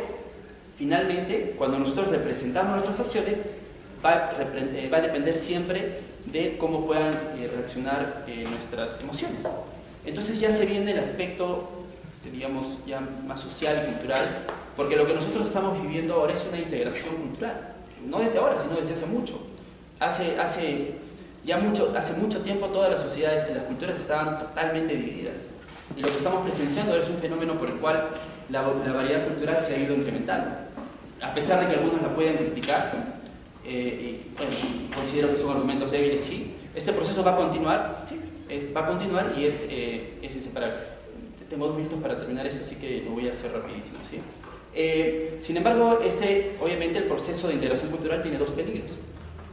finalmente, cuando nosotros representamos nuestras opciones, va a depender siempre de cómo puedan reaccionar nuestras emociones. Entonces ya se viene el aspecto, digamos, ya más social y cultural, porque lo que nosotros estamos viviendo ahora es una integración cultural. No desde ahora, sino desde hace mucho. Hace mucho tiempo todas las sociedades, las culturas estaban totalmente divididas. Y lo que estamos presenciando es un fenómeno por el cual la variedad cultural se ha ido incrementando. A pesar de que algunos la pueden criticar, considero que son argumentos débiles, sí. Este proceso va a continuar, sí, va a continuar y es inseparable. Tengo 2 minutos para terminar esto, así que lo voy a hacer rapidísimo, ¿sí? Sin embargo, obviamente el proceso de integración cultural tiene 2 peligros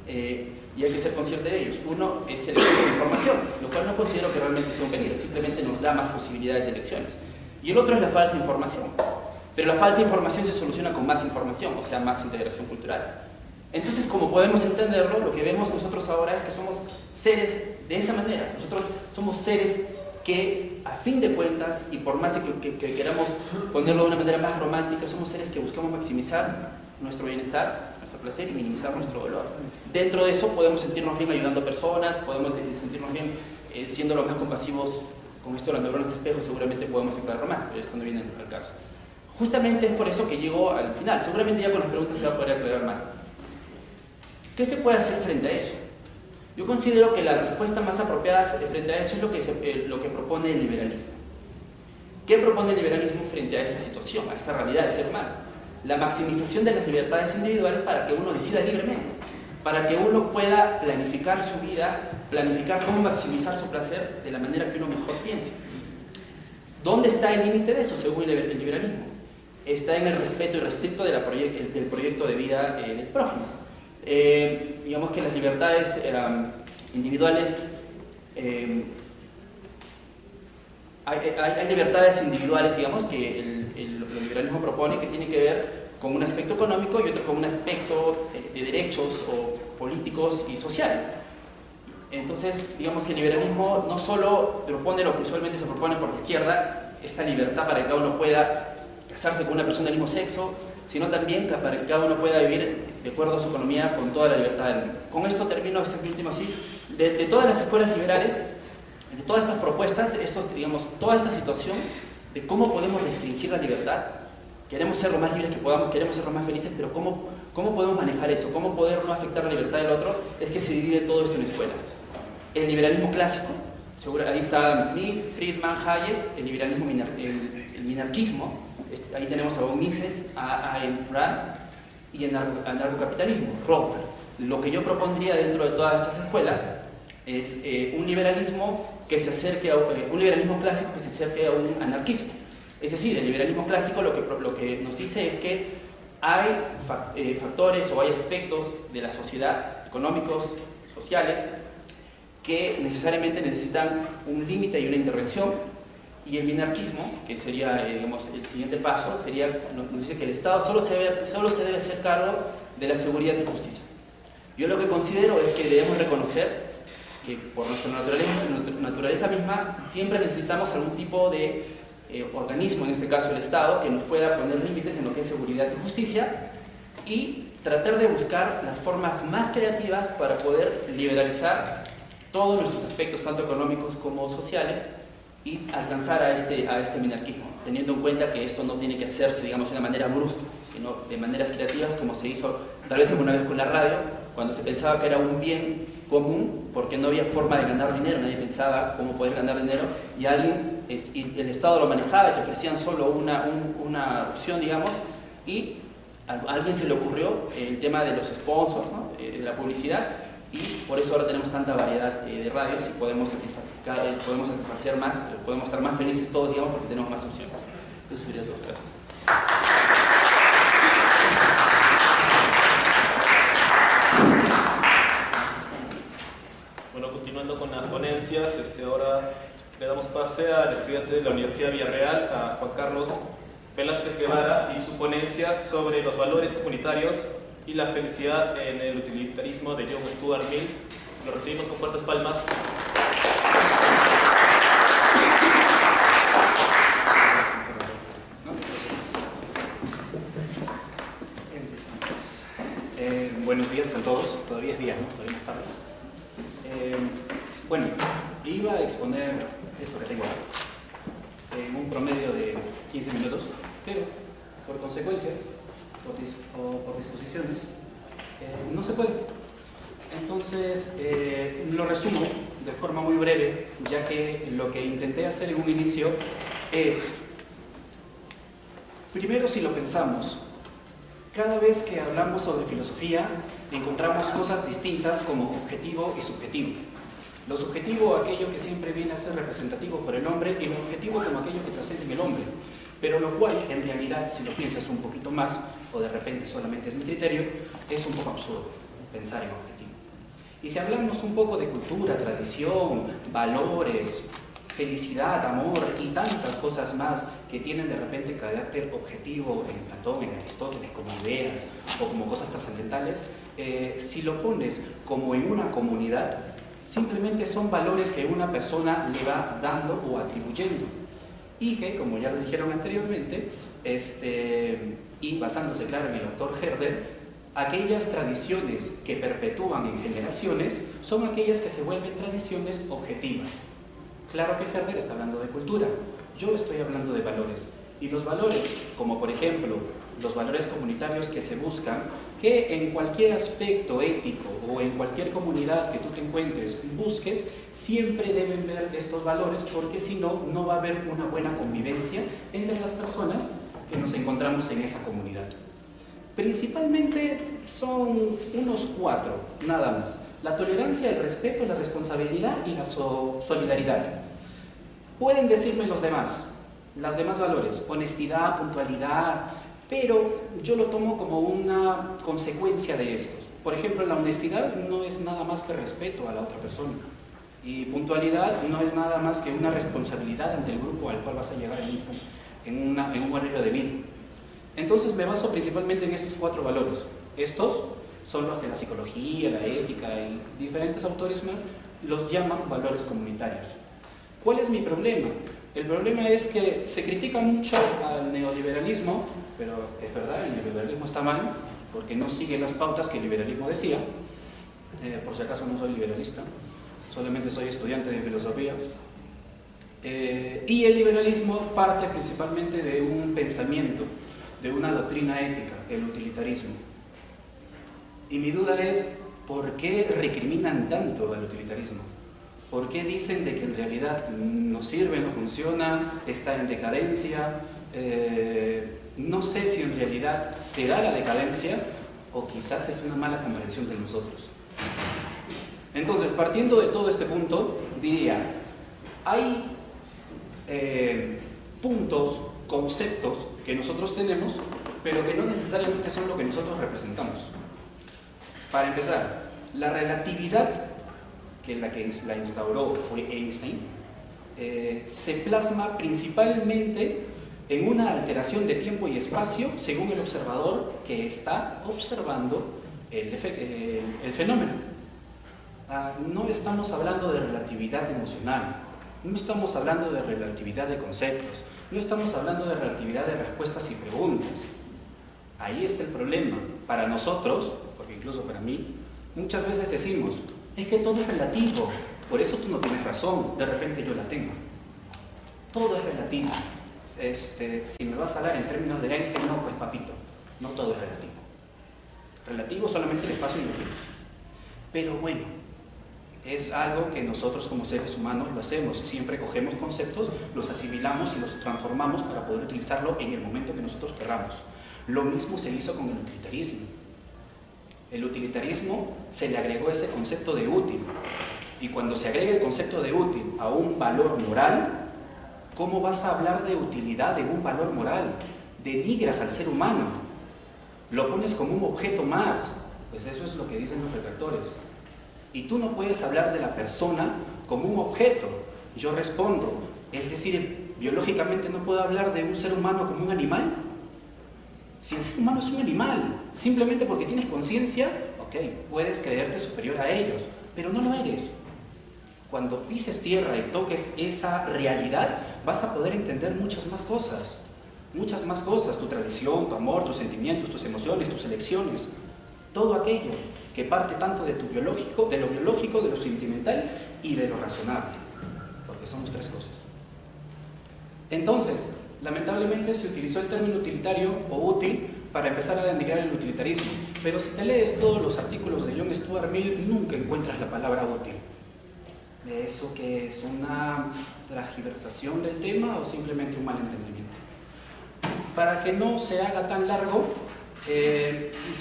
y hay que ser consciente de ellos. Uno es el exceso de información, lo cual no considero que realmente sea un peligro, simplemente nos da más posibilidades de elecciones. Y el otro es la falsa información, pero la falsa información se soluciona con más información, o sea, más integración cultural. Entonces, como podemos entenderlo, lo que vemos nosotros ahora es que somos seres de esa manera. Nosotros somos seres que, a fin de cuentas, y por más que queramos ponerlo de una manera más romántica, somos seres que buscamos maximizar nuestro bienestar, nuestro placer y minimizar nuestro dolor. Dentro de eso podemos sentirnos bien ayudando a personas, podemos sentirnos bien siendo lo más compasivos. Con esto de las neuronas espejo seguramente podemos aclararlo más, pero esto no viene al caso. Justamente es por eso que llego al final. Seguramente ya con las preguntas se va a poder aclarar más. ¿Qué se puede hacer frente a eso? Yo considero que la respuesta más apropiada frente a eso es lo que propone el liberalismo. ¿Qué propone el liberalismo frente a esta situación, a esta realidad del ser humano? La maximización de las libertades individuales para que uno decida libremente, para que uno pueda planificar su vida, planificar cómo maximizar su placer de la manera que uno mejor piense. ¿Dónde está el límite de eso según el liberalismo? Está en el respeto irrestricto del proyecto de vida del prójimo. Digamos que las libertades individuales, hay libertades individuales, digamos, que el liberalismo propone, que tiene que ver con un aspecto económico y otro con un aspecto de derechos o políticos y sociales. Entonces, digamos que el liberalismo no solo propone lo que usualmente se propone por la izquierda, esta libertad para que cada uno pueda casarse con una persona del mismo sexo, sino también para que cada uno pueda vivir de acuerdo a su economía con toda la libertad del mundo. Con esto termino este último así. De todas las escuelas liberales, de todas estas propuestas, toda esta situación de cómo podemos restringir la libertad, queremos ser lo más libres que podamos, queremos ser lo más felices, pero ¿cómo podemos manejar eso? ¿Cómo poder no afectar la libertad del otro? Es que se divide todo esto en escuelas. El liberalismo clásico, seguro, ahí está Adam Smith, Friedman, Hayek, el liberalismo, el minarquismo, ahí tenemos a von Mises, a Ayn Rand, y el anarcocapitalismo, Rothbard. Lo que yo propondría dentro de todas estas escuelas es un liberalismo que se acerque a un liberalismo clásico que se acerque a un anarquismo. Es decir, el liberalismo clásico lo que nos dice es que hay factores o hay aspectos de la sociedad, económicos, sociales, que necesariamente necesitan un límite y una intervención, y el minarquismo, que sería digamos, el siguiente paso, nos dice que el Estado solo se debe hacer cargo de la seguridad y justicia. Yo lo que considero es que debemos reconocer que por nuestra naturaleza misma siempre necesitamos algún tipo de organismo, en este caso el Estado, que nos pueda poner límites en lo que es seguridad y justicia, y tratar de buscar las formas más creativas para poder liberalizar todos nuestros aspectos, tanto económicos como sociales, y alcanzar a este minarquismo, teniendo en cuenta que esto no tiene que hacerse, digamos, de una manera brusca, sino de maneras creativas, como se hizo tal vez alguna vez con la radio, cuando se pensaba que era un bien común, porque no había forma de ganar dinero, nadie pensaba cómo poder ganar dinero, y el Estado lo manejaba, te ofrecían solo una opción, digamos, y a alguien se le ocurrió el tema de los sponsors, ¿no? De la publicidad, y por eso ahora tenemos tanta variedad de radios y podemos satisfacer más, podemos estar más felices todos, digamos, porque tenemos más opciones. Eso sería todo. Gracias. Bueno, continuando con las ponencias, ahora le damos pase al estudiante de la Universidad Villarreal, a Juan Carlos Velázquez Guevara, y su ponencia sobre los valores comunitarios y la felicidad en el utilitarismo de John Stuart Mill. Lo recibimos con fuertes palmas. Buenos días con todos. Todavía es día, ¿no? Todavía no es tardes. Bueno, iba a exponer esto que tengo en un promedio de 15 minutos, pero por consecuencias o por disposiciones no se puede. Entonces lo resumo de forma muy breve, ya que lo que intenté hacer en un inicio es, primero, si lo pensamos, cada vez que hablamos sobre filosofía encontramos cosas distintas como objetivo y subjetivo. Lo subjetivo, aquello que siempre viene a ser representativo por el hombre, y lo objetivo como aquello que trasciende en el hombre. Pero lo cual, en realidad, si lo piensas un poquito más, o de repente solamente es mi criterio, es un poco absurdo pensar en objetivo. Y si hablamos un poco de cultura, tradición, valores, felicidad, amor y tantas cosas más que tienen de repente carácter objetivo en Platón, en Aristóteles, como ideas o como cosas trascendentales, si lo pones como en una comunidad, simplemente son valores que una persona le va dando o atribuyendo, y que, como ya lo dijeron anteriormente, y basándose, claro, en el autor Herder, aquellas tradiciones que perpetúan en generaciones son aquellas que se vuelven tradiciones objetivas. Claro que Herder está hablando de cultura, yo estoy hablando de valores. Y los valores, como por ejemplo los valores comunitarios que se buscan, que en cualquier aspecto ético o en cualquier comunidad que tú te encuentres busques, siempre deben ver estos valores, porque si no, no va a haber una buena convivencia entre las personas que nos encontramos en esa comunidad. Principalmente son unos 4, nada más: la tolerancia, el respeto, la responsabilidad y la solidaridad. Pueden decirme los demás valores, honestidad, puntualidad, pero yo lo tomo como una consecuencia de estos. Por ejemplo, la honestidad no es nada más que respeto a la otra persona, y puntualidad no es nada más que una responsabilidad ante el grupo al cual vas a llegar en un horario de vida. Entonces me baso principalmente en estos 4 valores. Estos son los que la psicología, la ética y diferentes autores más los llaman valores comunitarios. ¿Cuál es mi problema? El problema es que se critica mucho al neoliberalismo, pero es verdad, el neoliberalismo está mal, porque no sigue las pautas que el liberalismo decía. Por si acaso no soy liberalista, solamente soy estudiante de filosofía. Y el liberalismo parte principalmente de un pensamiento de una doctrina ética, el utilitarismo. Y mi duda es, ¿por qué recriminan tanto al utilitarismo? ¿Por qué dicen de que en realidad no sirve, no funciona, está en decadencia? No sé si en realidad se da la decadencia o quizás es una mala comprensión de nosotros. Entonces, partiendo de todo este punto, diría, hay puntos, conceptos que nosotros tenemos, pero que no necesariamente son lo que nosotros representamos. Para empezar, la relatividad, que la instauró fue Einstein, se plasma principalmente en una alteración de tiempo y espacio según el observador que está observando el fenómeno. No estamos hablando de relatividad emocional, no estamos hablando de relatividad de conceptos, no estamos hablando de relatividad de respuestas y preguntas. Ahí está el problema. Para nosotros, porque incluso para mí, muchas veces decimos, es que todo es relativo, por eso tú no tienes razón, de repente yo la tengo. Todo es relativo. Si me vas a hablar en términos de Einstein, no, pues papito, no todo es relativo. Relativo solamente el espacio y el tiempo. Pero bueno, es algo que nosotros como seres humanos lo hacemos. Siempre cogemos conceptos, los asimilamos y los transformamos para poder utilizarlo en el momento que nosotros querramos. Lo mismo se hizo con el utilitarismo. El utilitarismo se le agregó ese concepto de útil. Y cuando se agrega el concepto de útil a un valor moral, ¿cómo vas a hablar de utilidad en un valor moral? Denigras al ser humano. Lo pones como un objeto más. Pues eso es lo que dicen los retractores. Y tú no puedes hablar de la persona como un objeto. Yo respondo, es decir, biológicamente no puedo hablar de un ser humano como un animal. Si el ser humano es un animal, simplemente porque tienes conciencia, ok, puedes creerte superior a ellos, pero no lo eres. Cuando pises tierra y toques esa realidad, vas a poder entender muchas más cosas, tu tradición, tu amor, tus sentimientos, tus emociones, tus elecciones, todo aquello que parte tanto de lo biológico, de lo sentimental y de lo razonable, porque somos tres cosas. Entonces, lamentablemente se utilizó el término utilitario o útil para empezar a denigrar el utilitarismo, pero si te lees todos los artículos de John Stuart Mill, nunca encuentras la palabra útil. ¿Eso que es una transgiversación del tema o simplemente un malentendimiento? Para que no se haga tan largo,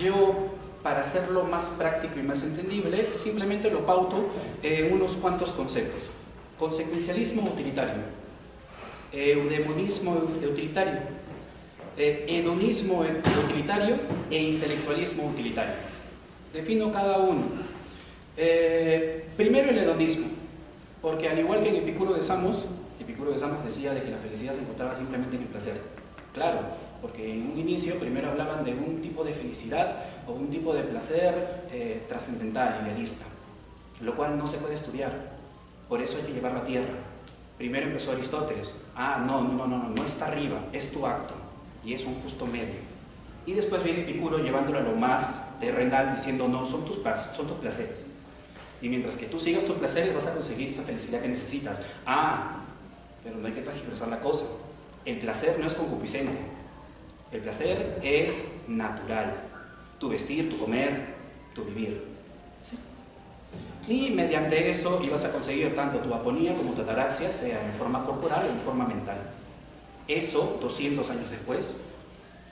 yo, para hacerlo más práctico y más entendible, simplemente lo pauto en unos cuantos conceptos. Consecuencialismo utilitario, eudemonismo utilitario, hedonismo utilitario e intelectualismo utilitario. Defino cada uno. Primero el hedonismo, porque al igual que en Epicuro de Samos decía de que la felicidad se encontraba simplemente en el placer. Claro, porque en un inicio primero hablaban de un tipo de felicidad o un tipo de placer trascendental, idealista, lo cual no se puede estudiar, por eso hay que llevarlo a tierra. Primero empezó Aristóteles, no está arriba, es tu acto, y es un justo medio. Y después viene Epicuro llevándolo a lo más terrenal, diciendo no, son tus placeres. Y mientras que tú sigas tus placeres vas a conseguir esa felicidad que necesitas. Pero no hay que transgiversar la cosa. El placer no es concupiscente. El placer es natural. Tu vestir, tu comer, tu vivir. ¿Sí? Y mediante eso ibas a conseguir tanto tu aponía como tu ataraxia, sea en forma corporal o en forma mental. Eso, 200 años después,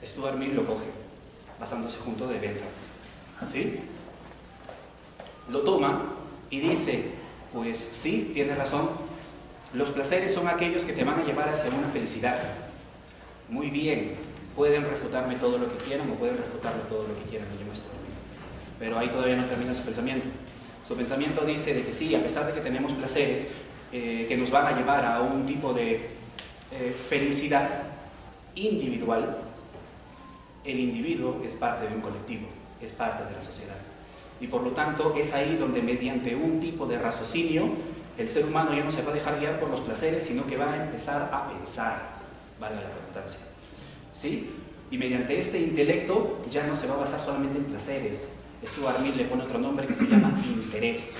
Stuart Mill lo coge, basándose junto de Bentham. ¿Sí? Lo toma y dice, pues sí, tienes razón, los placeres son aquellos que te van a llevar hacia una felicidad. Muy bien, pueden refutarme todo lo que quieran o pueden refutarlo todo lo que quieran, y yo no estoy bien. Pero ahí todavía no termina su pensamiento. Su pensamiento dice de que sí, a pesar de que tenemos placeres que nos van a llevar a un tipo de felicidad individual, el individuo es parte de un colectivo, es parte de la sociedad. Y por lo tanto es ahí donde mediante un tipo de raciocinio el ser humano ya no se va a dejar guiar por los placeres, sino que va a empezar a pensar, vale la redundancia, ¿sí? Y mediante este intelecto ya no se va a basar solamente en placeres. Stuart Mill le pone otro nombre que se llama interés.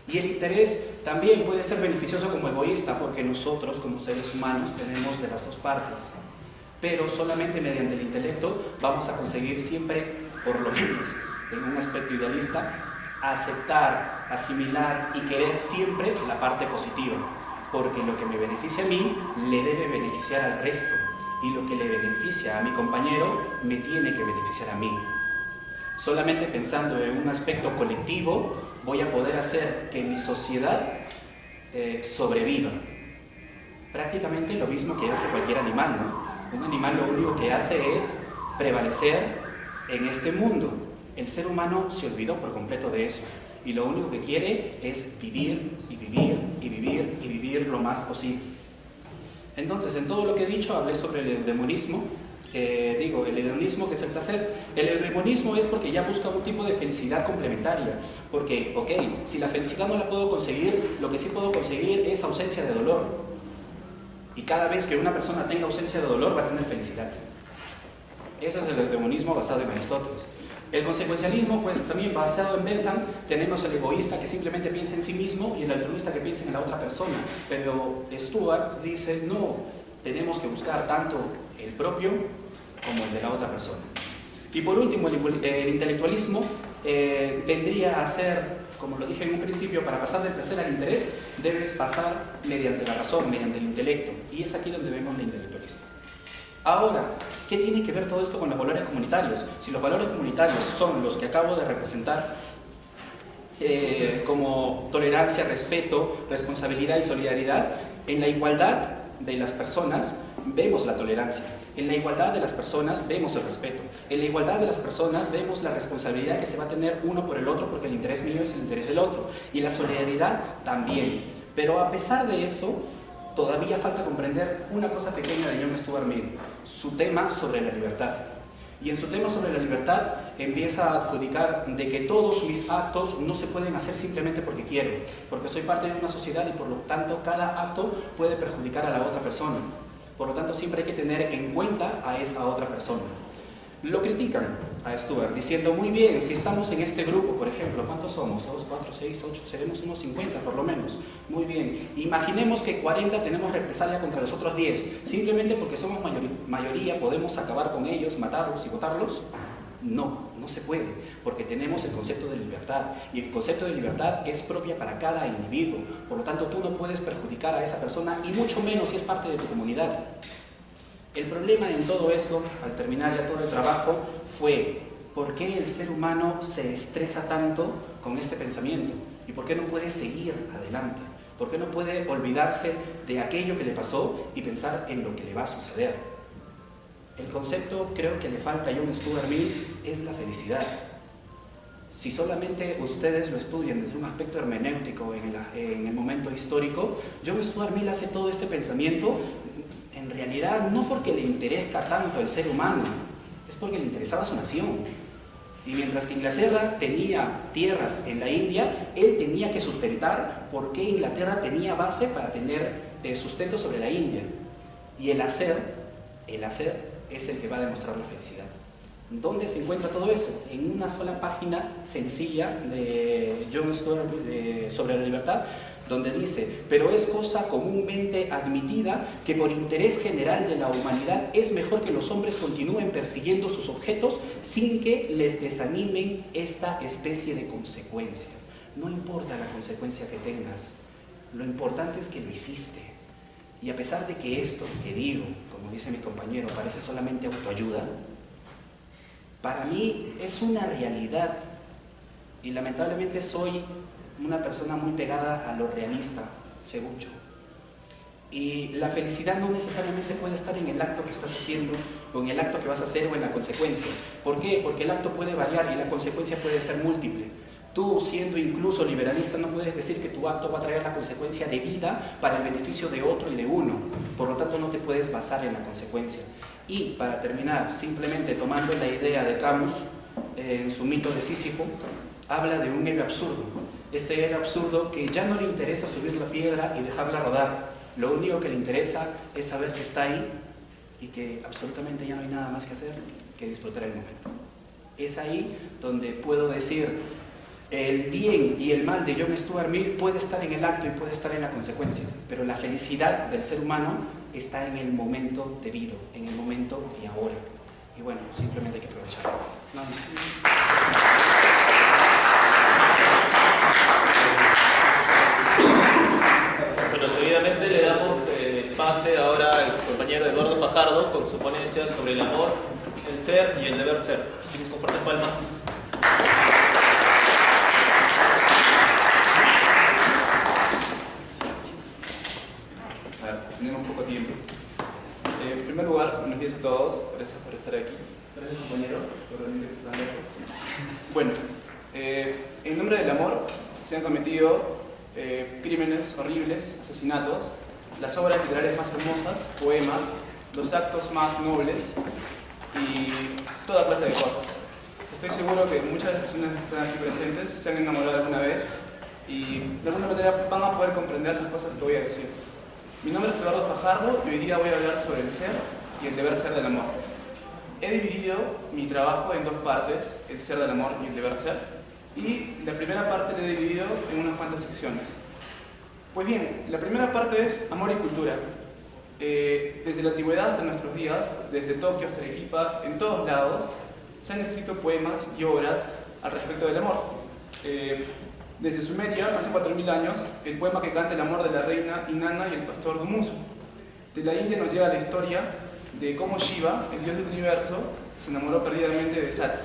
Y el interés también puede ser beneficioso como egoísta, porque nosotros como seres humanos tenemos de las dos partes. pero solamente mediante el intelecto vamos a conseguir siempre, por lo menos en un aspecto idealista, aceptar, asimilar y querer siempre la parte positiva, porque lo que me beneficia a mí le debe beneficiar al resto, y lo que le beneficia a mi compañero me tiene que beneficiar a mí. Solamente pensando en un aspecto colectivo voy a poder hacer que mi sociedad sobreviva. Prácticamente lo mismo que hace cualquier animal, ¿no? Un animal lo único que hace es prevalecer en este mundo. El ser humano se olvidó por completo de eso y lo único que quiere es vivir y vivir y vivir y vivir lo más posible. Entonces, en todo lo que he dicho, hablé sobre el eudemonismo. El hedonismo, que es el placer. El eudemonismo es porque ya busca un tipo de felicidad complementaria. Porque, ok, si la felicidad no la puedo conseguir, lo que sí puedo conseguir es ausencia de dolor. Y cada vez que una persona tenga ausencia de dolor, va a tener felicidad. Eso es el eudemonismo basado en Aristóteles. El consecuencialismo, pues también basado en Bentham, tenemos el egoísta que simplemente piensa en sí mismo y el altruista que piensa en la otra persona. Pero Stuart dice, no, tenemos que buscar tanto el propio como el de la otra persona. Y por último, el intelectualismo vendría a ser, como lo dije en un principio, para pasar del placer al interés, debes pasar mediante la razón, mediante el intelecto. Y es aquí donde vemos el intelectualismo. Ahora, ¿qué tiene que ver todo esto con los valores comunitarios? Si los valores comunitarios son los que acabo de representar, como tolerancia, respeto, responsabilidad y solidaridad, en la igualdad de las personas vemos la tolerancia, en la igualdad de las personas vemos el respeto, en la igualdad de las personas vemos la responsabilidad que se va a tener uno por el otro, porque el interés mío es el interés del otro, y la solidaridad también. Pero a pesar de eso, todavía falta comprender una cosa pequeña de John Stuart Mill, su tema sobre la libertad. Y en su tema sobre la libertad empieza a adjudicar de que todos mis actos no se pueden hacer simplemente porque quiero, porque soy parte de una sociedad y por lo tanto cada acto puede perjudicar a la otra persona. Por lo tanto siempre hay que tener en cuenta a esa otra persona. Lo critican a Stuart diciendo, muy bien, si estamos en este grupo, por ejemplo, ¿cuántos somos? 2, 4, 6, 8, seremos unos 50 por lo menos. Muy bien, imaginemos que 40 tenemos represalia contra los otros 10, simplemente porque somos mayoría, ¿podemos acabar con ellos, matarlos y votarlos? No, no se puede, porque tenemos el concepto de libertad, y el concepto de libertad es propia para cada individuo, por lo tanto tú no puedes perjudicar a esa persona, y mucho menos si es parte de tu comunidad. El problema en todo esto, al terminar ya todo el trabajo, fue ¿por qué el ser humano se estresa tanto con este pensamiento? ¿Y por qué no puede seguir adelante? ¿Por qué no puede olvidarse de aquello que le pasó y pensar en lo que le va a suceder? El concepto, creo que le falta a John Stuart Mill, es la felicidad. Si solamente ustedes lo estudian desde un aspecto hermenéutico en el momento histórico, John Stuart Mill hace todo este pensamiento en realidad no porque le interesa tanto al ser humano, es porque le interesaba su nación. Y mientras que Inglaterra tenía tierras en la India, él tenía que sustentar por qué Inglaterra tenía base para tener sustento sobre la India. Y el hacer es el que va a demostrar la felicidad. ¿Dónde se encuentra todo eso? En una sola página sencilla de John Stuart sobre la libertad, donde dice, pero es cosa comúnmente admitida que por interés general de la humanidad es mejor que los hombres continúen persiguiendo sus objetos sin que les desanimen esta especie de consecuencia. No importa la consecuencia que tengas, lo importante es que lo hiciste. Y a pesar de que esto que digo, como dice mi compañero, parece solamente autoayuda, para mí es una realidad y lamentablemente soy una persona muy pegada a lo realista, según yo. Y la felicidad no necesariamente puede estar en el acto que estás haciendo, o en el acto que vas a hacer, o en la consecuencia. ¿Por qué? Porque el acto puede variar y la consecuencia puede ser múltiple. Tú, siendo incluso liberalista, no puedes decir que tu acto va a traer la consecuencia debida para el beneficio de otro y de uno. Por lo tanto, no te puedes basar en la consecuencia. Y para terminar, simplemente tomando la idea de Camus, en su mito de Sísifo, habla de un héroe absurdo. Este héroe absurdo que ya no le interesa subir la piedra y dejarla rodar. Lo único que le interesa es saber que está ahí y que absolutamente ya no hay nada más que hacer que disfrutar el momento. Es ahí donde puedo decir, El bien y el mal de John Stuart Mill puede estar en el acto y puede estar en la consecuencia, pero la felicidad del ser humano está en el momento debido, en el momento de ahora. Y bueno, simplemente hay que aprovecharlo. Bueno, seguidamente le damos pase ahora al compañero Eduardo Fajardo con su ponencia sobre el amor, el ser y el deber ser. Así que con fuertes palmas. A ver, tenemos poco tiempo. En primer lugar, buenos días a todos. Gracias por estar aquí. Gracias, compañeros, por venir tan lejos. Bueno, en nombre del amor se han cometido crímenes horribles, asesinatos, las obras literarias más hermosas, poemas, los actos más nobles y toda clase de cosas. Estoy seguro que muchas de las personas que están aquí presentes se han enamorado alguna vez y de alguna manera van a poder comprender las cosas que voy a decir. Mi nombre es Eduardo Fajardo y hoy día voy a hablar sobre el ser y el deber ser del amor. He dividido mi trabajo en dos partes, el ser del amor y el deber ser, y la primera parte la he dividido en unas cuantas secciones. Pues bien, la primera parte es amor y cultura. Desde la antigüedad hasta nuestros días, desde Tokio hasta Arequipa, en todos lados, se han escrito poemas y obras al respecto del amor. Desde Sumeria, hace 4000 años, el poema que canta el amor de la reina Inanna y el pastor Dumuzi. De la India nos llega la historia de cómo Shiva, el dios del universo, se enamoró perdidamente de Sati.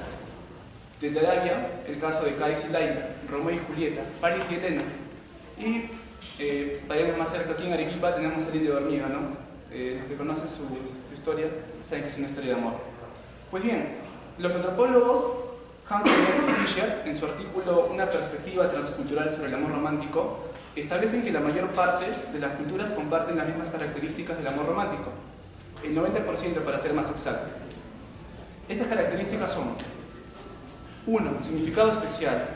Desde Arabia, el caso de Cádiz y Laila, Romeo y Julieta, París y Helena. Y para ir más cerca, aquí en Arequipa tenemos el Indio de Hormiga, ¿no? Los que conocen su historia saben que es una historia de amor. Pues bien, los antropólogos Hunter y Fisher, en su artículo Una perspectiva transcultural sobre el amor romántico, establecen que la mayor parte de las culturas comparten las mismas características del amor romántico, el 90% para ser más exacto. Estas características son: 1. Significado especial.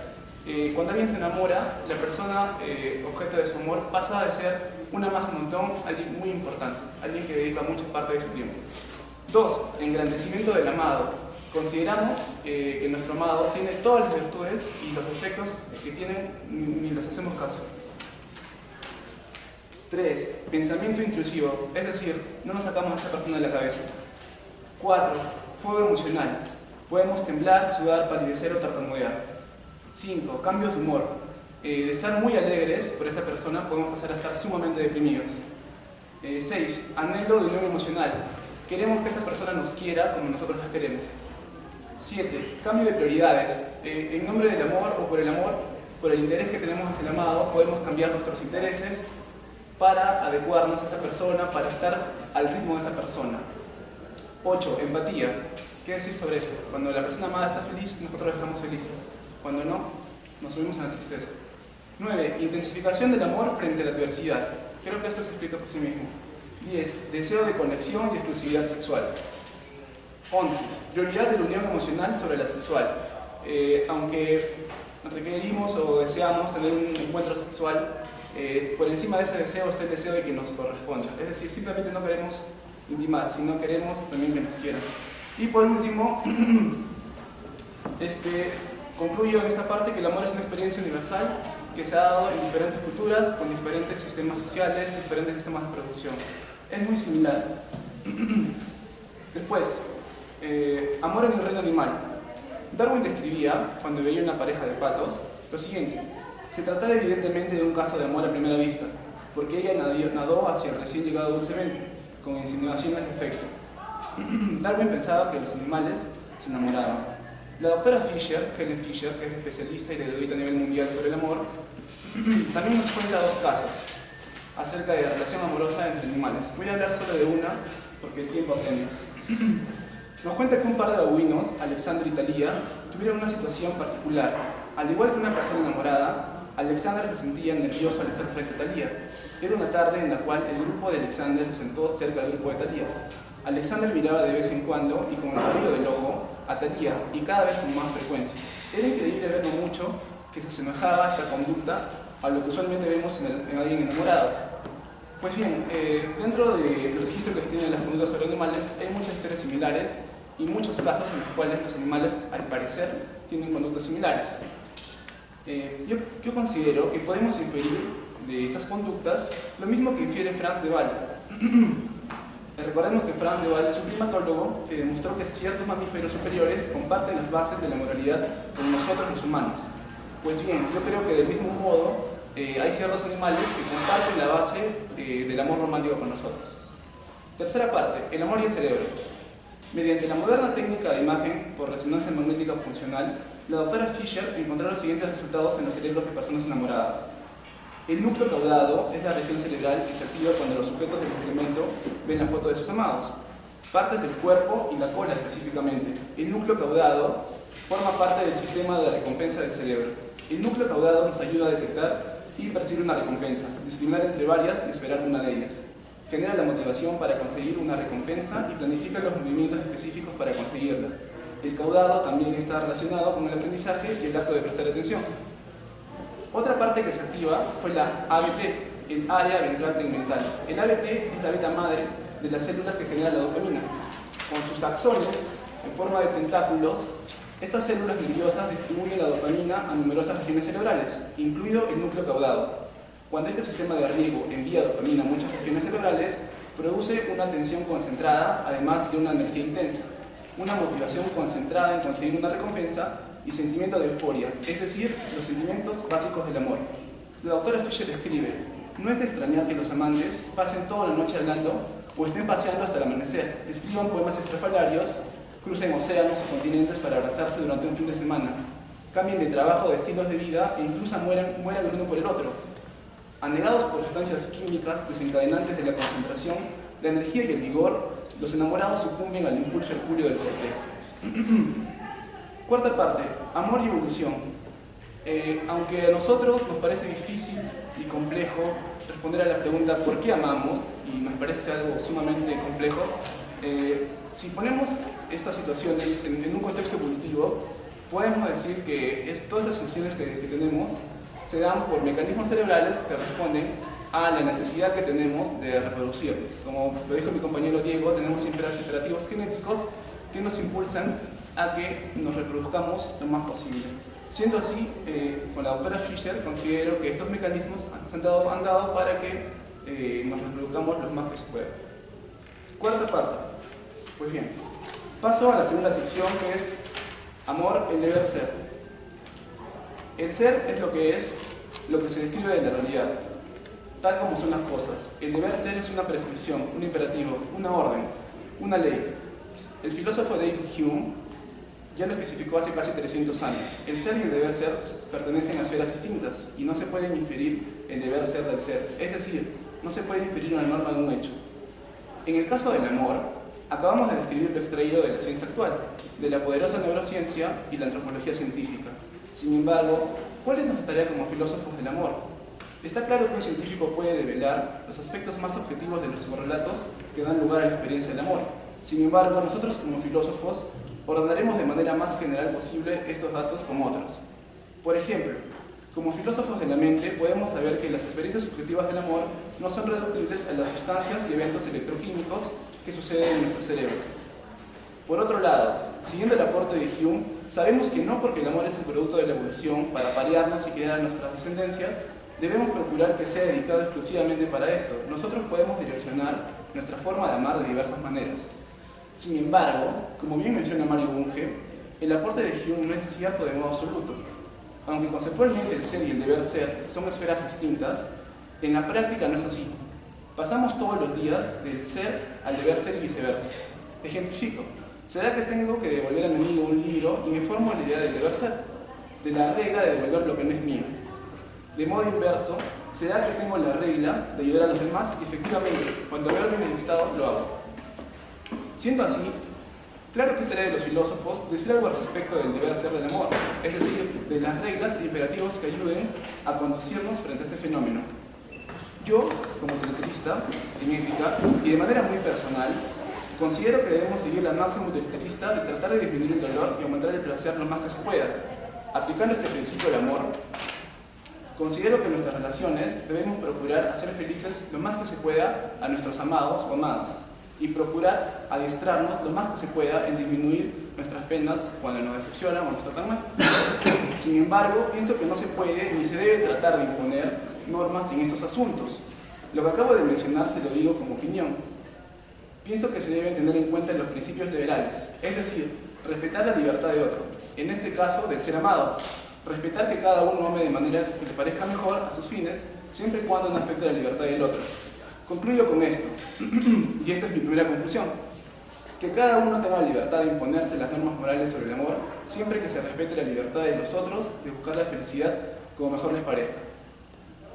Cuando alguien se enamora, la persona objeto de su amor pasa de ser una más de un montón a alguien muy importante, alguien que dedica mucha parte de su tiempo. 2. Engrandecimiento del amado. Consideramos que nuestro amado tiene todas las virtudes y los defectos que tienen ni les hacemos caso. 3. Pensamiento intrusivo, es decir, no nos sacamos a esa persona de la cabeza. 4. Fuego emocional. Podemos temblar, sudar, palidecer o tartamudear. 5. Cambios de humor. De estar muy alegres por esa persona podemos pasar a estar sumamente deprimidos. 6. Anhelo de unión emocional. Queremos que esa persona nos quiera como nosotros la queremos. 7. Cambio de prioridades. En nombre del amor o por el amor, por el interés que tenemos hacia el amado, podemos cambiar nuestros intereses para adecuarnos a esa persona, para estar al ritmo de esa persona. 8. Empatía. ¿Qué decir sobre esto? Cuando la persona amada está feliz, nosotros estamos felices. Cuando no, nos subimos a la tristeza. 9. Intensificación del amor frente a la adversidad. Creo que esto se explica por sí mismo. 10. Deseo de conexión y exclusividad sexual. 11. Prioridad de la unión emocional sobre la sexual. Aunque requerimos o deseamos tener un encuentro sexual, por encima de ese deseo está el deseo de que nos corresponda. Es decir, simplemente no queremos intimar, sino queremos también que nos quieran. Y por último, concluyo en esta parte que el amor es una experiencia universal que se ha dado en diferentes culturas, con diferentes sistemas sociales, diferentes sistemas de producción. Es muy similar. Después, amor en el reino animal. Darwin describía, cuando veía una pareja de patos, lo siguiente: se trataba evidentemente de un caso de amor a primera vista, porque ella nadó hacia el recién llegado dulcemente, con insinuaciones de afecto. Darwin pensaba que los animales se enamoraban. La doctora Fisher, Helen Fisher, que es especialista y erudita a nivel mundial sobre el amor, también nos cuenta dos casos acerca de la relación amorosa entre animales. Voy a hablar solo de una, porque el tiempo apremia. Nos cuenta que un par de babuinos, Alexander y Thalía, tuvieron una situación particular. Al igual que una persona enamorada, Alexander se sentía nervioso al estar frente a Thalía. Era una tarde en la cual el grupo de Alexander se sentó cerca del grupo de Thalía. Alexander miraba de vez en cuando y con el rabillo del ojo a Thalía, y cada vez con más frecuencia. Era increíble ver lo mucho que se asemejaba esta conducta a lo que usualmente vemos en alguien enamorado. Pues bien, dentro del registro que se tiene de las conductas sobre animales, hay muchas historias similares y muchos casos en los cuales los animales, al parecer, tienen conductas similares. Yo considero que podemos inferir de estas conductas lo mismo que infiere Franz de Waal. Recordemos que Franz de Waal es un primatólogo que demostró que ciertos mamíferos superiores comparten las bases de la moralidad con nosotros los humanos. Pues bien, yo creo que del mismo modo hay ciertos animales que comparten la base del amor romántico con nosotros. Tercera parte, el amor y el cerebro. Mediante la moderna técnica de imagen por resonancia magnética funcional, la doctora Fisher encontró los siguientes resultados en los cerebros de personas enamoradas. El núcleo caudado es la región cerebral que se activa cuando los sujetos del experimento ven la foto de sus amados. Partes del cuerpo y la cola específicamente. El núcleo caudado forma parte del sistema de recompensa del cerebro. El núcleo caudado nos ayuda a detectar y percibir una recompensa, discriminar entre varias y esperar una de ellas. Genera la motivación para conseguir una recompensa y planifica los movimientos específicos para conseguirla. El caudado también está relacionado con el aprendizaje y el acto de prestar atención. Otra parte que se activa fue la ABT, el área ventral tegmental. El ABT es la beta madre de las células que generan la dopamina. Con sus axones, en forma de tentáculos, estas células nerviosas distribuyen la dopamina a numerosas regiones cerebrales, incluido el núcleo caudado. Cuando este sistema de riego envía dopamina a muchas regiones cerebrales, produce una atención concentrada, además de una energía intensa, una motivación concentrada en conseguir una recompensa y sentimiento de euforia, es decir, los sentimientos básicos del amor. La doctora Fisher escribe: no es de extrañar que los amantes pasen toda la noche hablando o estén paseando hasta el amanecer, escriban poemas estrafalarios, crucen océanos o continentes para abrazarse durante un fin de semana, cambien de trabajo, de estilos de vida e incluso mueran el uno por el otro. Anegados por sustancias químicas desencadenantes de la concentración, la energía y el vigor, los enamorados sucumben al impulso hercúleo del cortejo. Cuarta parte, amor y evolución. Aunque a nosotros nos parece difícil y complejo responder a la pregunta ¿por qué amamos? Y nos parece algo sumamente complejo, si ponemos estas situaciones en un contexto evolutivo, podemos decir que todas las sensaciones que tenemos se dan por mecanismos cerebrales que responden a la necesidad que tenemos de reproducirnos. Como lo dijo mi compañero Diego, tenemos imperativos genéticos que nos impulsan a que nos reproduzcamos lo más posible. Siendo así, con la doctora Fisher considero que estos mecanismos han dado para que nos reproduzcamos lo más que se pueda. Cuarta parte. Pues bien, paso a la segunda sección, que es amor, el deber ser. El ser es lo que se describe de la realidad, tal como son las cosas. El deber ser es una prescripción, un imperativo, una orden, una ley. El filósofo David Hume ya lo especificó hace casi 300 años. El ser y el deber ser pertenecen a esferas distintas y no se pueden inferir el deber ser del ser. Es decir, no se puede inferir una norma de un hecho. En el caso del amor, acabamos de describir lo extraído de la ciencia actual, de la poderosa neurociencia y la antropología científica. Sin embargo, ¿cuál es nuestra tarea como filósofos del amor? Está claro que un científico puede develar los aspectos más objetivos de los psicorrelatos que dan lugar a la experiencia del amor. Sin embargo, nosotros como filósofos ordenaremos de manera más general posible estos datos como otros. Por ejemplo, como filósofos de la mente podemos saber que las experiencias subjetivas del amor no son reductibles a las sustancias y eventos electroquímicos que suceden en nuestro cerebro. Por otro lado, siguiendo el aporte de Hume, sabemos que no porque el amor es el producto de la evolución para parearnos y crear nuestras descendencias, debemos procurar que sea dedicado exclusivamente para esto. Nosotros podemos direccionar nuestra forma de amar de diversas maneras. Sin embargo, como bien menciona Mario Bunge, el aporte de Hume no es cierto de modo absoluto. Aunque conceptualmente el ser y el deber ser son esferas distintas, en la práctica no es así. Pasamos todos los días del ser al deber ser y viceversa. Ejemplifico. Se da que tengo que devolver a mi amigo un libro y me formo la idea del deber ser, de la regla de devolver lo que no es mío. De modo inverso, se da que tengo la regla de ayudar a los demás y efectivamente, cuando veo algo necesitado, lo hago. Siendo así, claro que es tarea de los filósofos decir algo al respecto del deber ser del amor, es decir, de las reglas e imperativos que ayuden a conducirnos frente a este fenómeno. Yo, como utilitarista en ética y de manera muy personal, considero que debemos seguir la máxima utilitarista y tratar de disminuir el dolor y aumentar el placer lo más que se pueda. Aplicando este principio del amor, considero que en nuestras relaciones debemos procurar hacer felices lo más que se pueda a nuestros amados o amadas y procurar adiestrarnos lo más que se pueda en disminuir nuestras penas cuando nos decepcionan o nos tratan mal. Sin embargo, pienso que no se puede ni se debe tratar de imponer normas en estos asuntos. Lo que acabo de mencionar se lo digo como opinión. Pienso que se deben tener en cuenta los principios liberales, es decir, respetar la libertad de otro, en este caso del ser amado, respetar que cada uno ame de manera que le parezca mejor a sus fines, siempre y cuando no afecte la libertad del otro. Concluyo con esto, y esta es mi primera conclusión, que cada uno tenga la libertad de imponerse las normas morales sobre el amor, siempre que se respete la libertad de los otros de buscar la felicidad como mejor les parezca.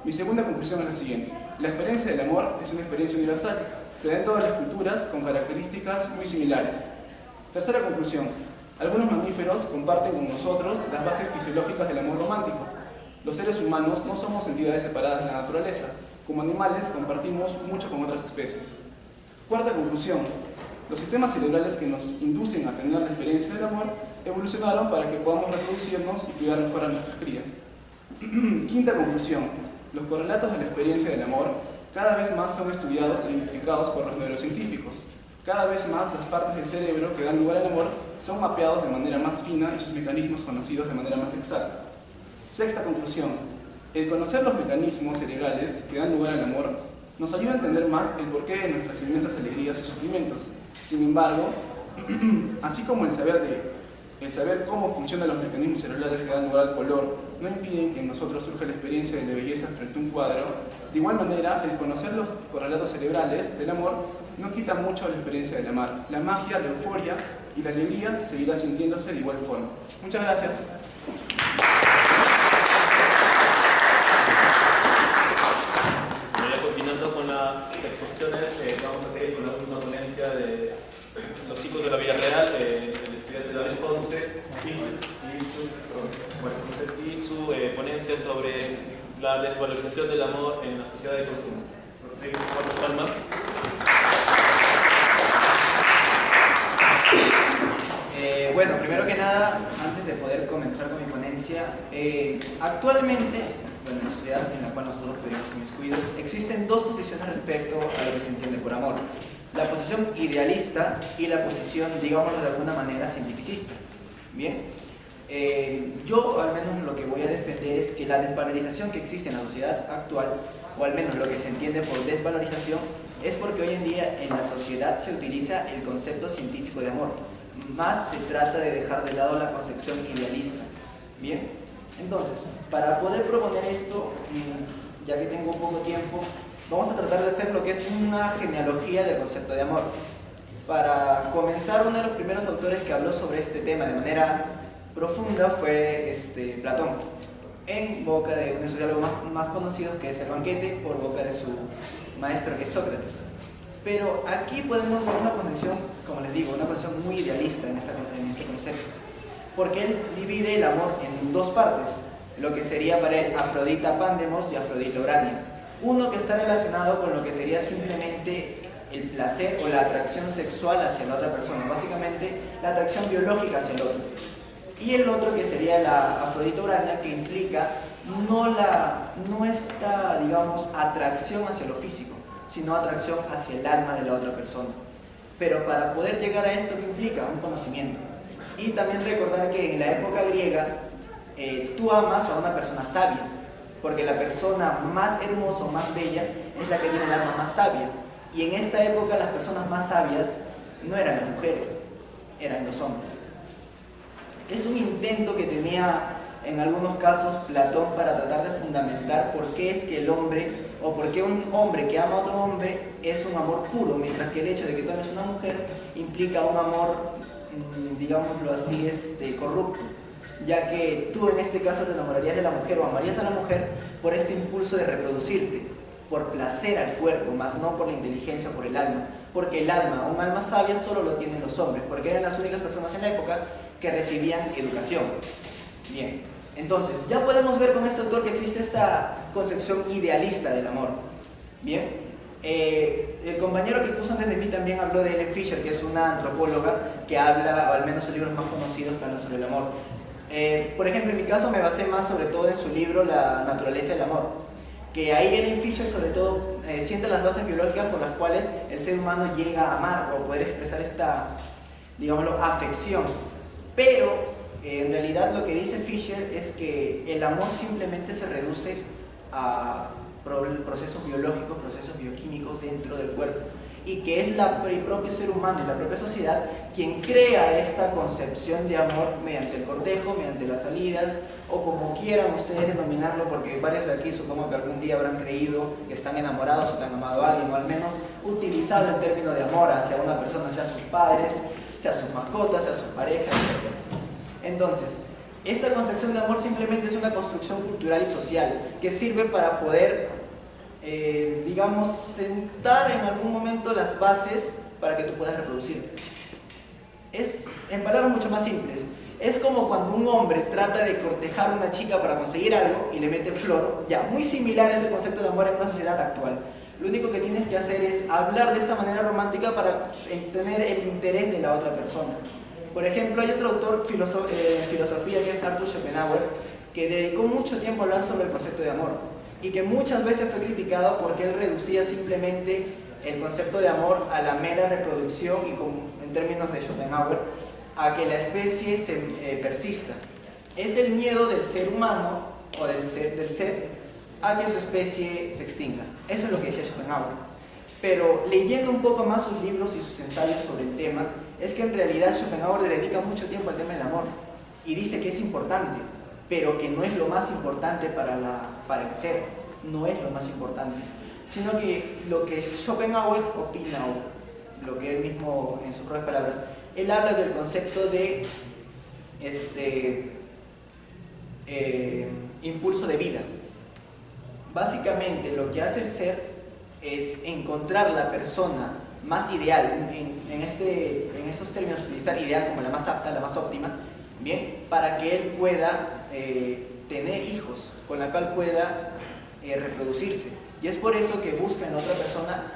Mi segunda conclusión es la siguiente: la experiencia del amor es una experiencia universal, se da en todas las culturas con características muy similares. Tercera conclusión: algunos mamíferos comparten con nosotros las bases fisiológicas del amor romántico. Los seres humanos no somos entidades separadas de la naturaleza. Como animales compartimos mucho con otras especies. Cuarta conclusión: los sistemas cerebrales que nos inducen a tener la experiencia del amor evolucionaron para que podamos reproducirnos y cuidar mejor a nuestras crías. Quinta conclusión: los correlatos de la experiencia del amor cada vez más son estudiados e identificados por los neurocientíficos. Cada vez más las partes del cerebro que dan lugar al amor son mapeados de manera más fina y sus mecanismos conocidos de manera más exacta. Sexta conclusión: el conocer los mecanismos cerebrales que dan lugar al amor nos ayuda a entender más el porqué de nuestras inmensas alegrías y sufrimientos. Sin embargo, así como el saber cómo funcionan los mecanismos cerebrales que dan lugar al color no impiden que en nosotros surja la experiencia de belleza frente a un cuadro, de igual manera, el conocer los correlatos cerebrales del amor no quita mucho la experiencia del amar. La magia, la euforia y la alegría seguirá sintiéndose de igual forma. Muchas gracias. Continuando con las exposiciones, vamos a seguir con la última ponencia de los chicos de la Villarreal, el estudiante David Ponce y su ponencia sobre la desvalorización del amor en la sociedad de consumo. Seguimos con las palmas. Bueno, primero que nada, antes de poder comenzar con mi ponencia, actualmente, en la sociedad en la cual nosotros pedimos inmiscuidos, existen dos posiciones respecto a lo que se entiende por amor: la posición idealista y la posición, digámoslo de alguna manera, cientificista. Bien, yo al menos lo que voy a defender es que la desvalorización que existe en la sociedad actual, o al menos lo que se entiende por desvalorización, es porque hoy en día en la sociedad se utiliza el concepto científico de amor, más se trata de dejar de lado la concepción idealista. Bien, entonces, para poder proponer esto, ya que tengo poco tiempo, vamos a tratar de hacer lo que es una genealogía del concepto de amor. Para comenzar, uno de los primeros autores que habló sobre este tema de manera profunda fue Platón, en boca de un sociólogo más conocido, que es el Banquete, por boca de su maestro, que es Sócrates. Pero aquí podemos ver una concepción, como les digo, una concepción muy idealista en este concepto, porque él divide el amor en dos partes, lo que sería para él Afrodita Pandemos y Afrodita Urania. Uno que está relacionado con lo que sería simplemente el placer o la atracción sexual hacia la otra persona, básicamente la atracción biológica hacia el otro. Y el otro que sería la Afrodita Urania, que implica no esta, digamos, atracción hacia lo físico, sino atracción hacia el alma de la otra persona. Pero para poder llegar a esto, ¿qué implica? Un conocimiento. Y también recordar que en la época griega tú amas a una persona sabia, porque la persona más hermosa o más bella es la que tiene el alma más sabia. Y en esta época las personas más sabias no eran las mujeres, eran los hombres. Es un intento que tenía en algunos casos Platón para tratar de fundamentar por qué es que el hombre, o por qué un hombre que ama a otro hombre es un amor puro, mientras que el hecho de que tú ames a una mujer implica un amor, digámoslo así, corrupto, ya que tú en este caso te enamorarías de la mujer o amarías a la mujer por este impulso de reproducirte, por placer al cuerpo, más no por la inteligencia o por el alma, porque el alma, un alma sabia, solo lo tienen los hombres, porque eran las únicas personas en la época que recibían educación. Bien, entonces ya podemos ver con este autor que existe esta concepción idealista del amor. Bien, el compañero que puso antes de mí también habló de Helen Fisher, que es una antropóloga que habla, o al menos sus libros más conocidos que hablan sobre el amor. Por ejemplo, en mi caso me basé más sobre todo en su libro La naturaleza del amor, que ahí Helen Fisher sobre todo siente las bases biológicas por las cuales el ser humano llega a amar o poder expresar esta, digámoslo, afección. Pero En realidad lo que dice Fisher es que el amor simplemente se reduce a procesos biológicos, procesos bioquímicos dentro del cuerpo, y que es el propio ser humano y la propia sociedad quien crea esta concepción de amor mediante el cortejo, mediante las salidas, o como quieran ustedes denominarlo, porque varios de aquí supongo que algún día habrán creído que están enamorados o que han amado a alguien, o al menos utilizado el término de amor hacia una persona, sea sus padres, sea sus mascotas, sea su pareja, etc. Entonces, esta concepción de amor simplemente es una construcción cultural y social que sirve para poder, digamos, sentar en algún momento las bases para que tú puedas reproducirte. Es, en palabras mucho más simples, es como cuando un hombre trata de cortejar a una chica para conseguir algo y le mete flor, ya, muy similar a ese concepto de amor en una sociedad actual. Lo único que tienes que hacer es hablar de esa manera romántica para tener el interés de la otra persona. Por ejemplo, hay otro autor filosofía que es Arthur Schopenhauer, que dedicó mucho tiempo a hablar sobre el concepto de amor y que muchas veces fue criticado porque él reducía simplemente el concepto de amor a la mera reproducción y en términos de Schopenhauer, a que la especie persista. Es el miedo del ser humano o del ser a que su especie se extinga. Eso es lo que dice Schopenhauer. Pero leyendo un poco más sus libros y sus ensayos sobre el tema, es que en realidad Schopenhauer le dedica mucho tiempo al tema del amor y dice que es importante, pero que no es lo más importante para el ser, no es lo más importante, sino que lo que Schopenhauer opina, o lo que él mismo en sus propias palabras, él habla del concepto de impulso de vida. Básicamente lo que hace el ser es encontrar la persona más ideal, en estos términos utilizar ideal como la más apta, la más óptima, bien, para que él pueda tener hijos, con la cual pueda reproducirse. Y es por eso que busca en otra persona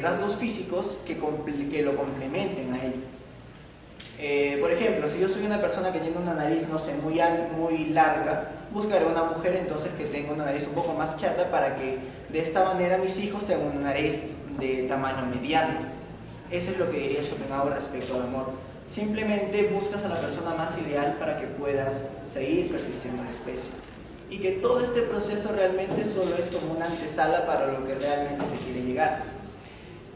rasgos físicos que lo complementen a él. Por ejemplo, si yo soy una persona que tiene una nariz, no sé, muy larga, buscaré una mujer entonces que tenga una nariz un poco más chata para que de esta manera mis hijos tengan una nariz de tamaño mediano. Eso es lo que diría Schopenhauer respecto al amor. Simplemente buscas a la persona más ideal para que puedas seguir persistiendo en la especie. Y que todo este proceso realmente solo es como una antesala para lo que realmente se quiere llegar.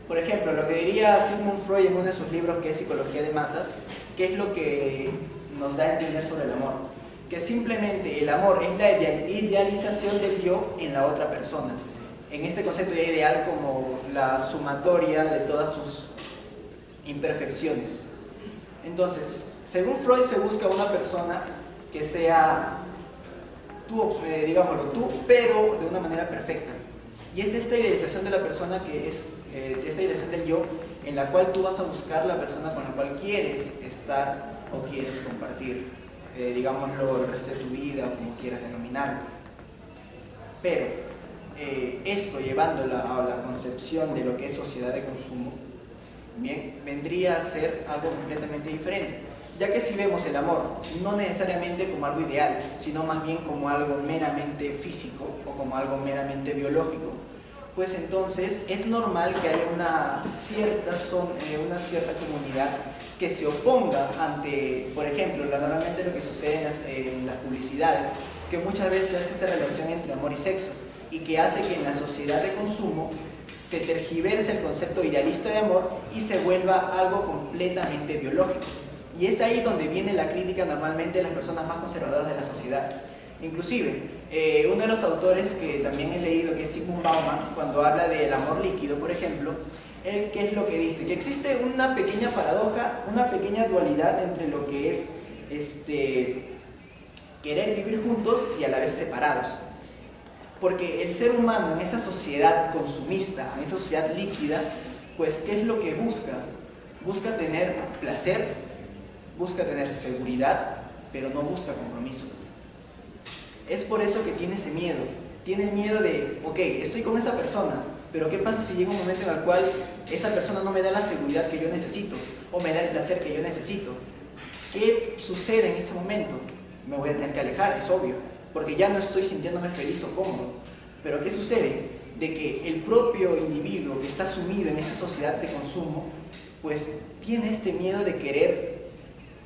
Por ejemplo, lo que diría Sigmund Freud en uno de sus libros, que es Psicología de Masas, que es lo que nos da a entender sobre el amor. Que simplemente el amor es la idealización del yo en la otra persona. En este concepto ya ideal como la sumatoria de todas tus imperfecciones. Entonces, según Freud se busca una persona que sea tú, digámoslo tú, pero de una manera perfecta. Y es esta idealización de la persona que es esta idealización del yo, en la cual tú vas a buscar la persona con la cual quieres estar o quieres compartir, digámoslo, el resto de tu vida o como quieras denominarlo. Pero esto llevándolo a la concepción de lo que es sociedad de consumo, bien, vendría a ser algo completamente diferente, ya que si vemos el amor no necesariamente como algo ideal, sino más bien como algo meramente físico o como algo meramente biológico, pues entonces es normal que haya una cierta comunidad que se oponga ante, por ejemplo, normalmente lo que sucede en las publicidades, que muchas veces hace esta relación entre amor y sexo, y que hace que en la sociedad de consumo se tergiverse el concepto idealista de amor y se vuelva algo completamente biológico. Y es ahí donde viene la crítica normalmente de las personas más conservadoras de la sociedad. Inclusive, uno de los autores que también he leído, que es Zygmunt Bauman, cuando habla del amor líquido, por ejemplo, él, ¿qué es lo que dice? Que existe una pequeña paradoja, una pequeña dualidad entre lo que es querer vivir juntos y a la vez separados. Porque el ser humano en esa sociedad consumista, en esta sociedad líquida, pues ¿qué es lo que busca? Busca tener placer, busca tener seguridad, pero no busca compromiso. Es por eso que tiene ese miedo. Tiene el miedo de, ok, estoy con esa persona, pero ¿qué pasa si llega un momento en el cual esa persona no me da la seguridad que yo necesito o me da el placer que yo necesito? ¿Qué sucede en ese momento? Me voy a tener que alejar, es obvio, porque ya no estoy sintiéndome feliz o cómodo. Pero ¿qué sucede? De que el propio individuo que está sumido en esa sociedad de consumo, pues tiene este miedo de querer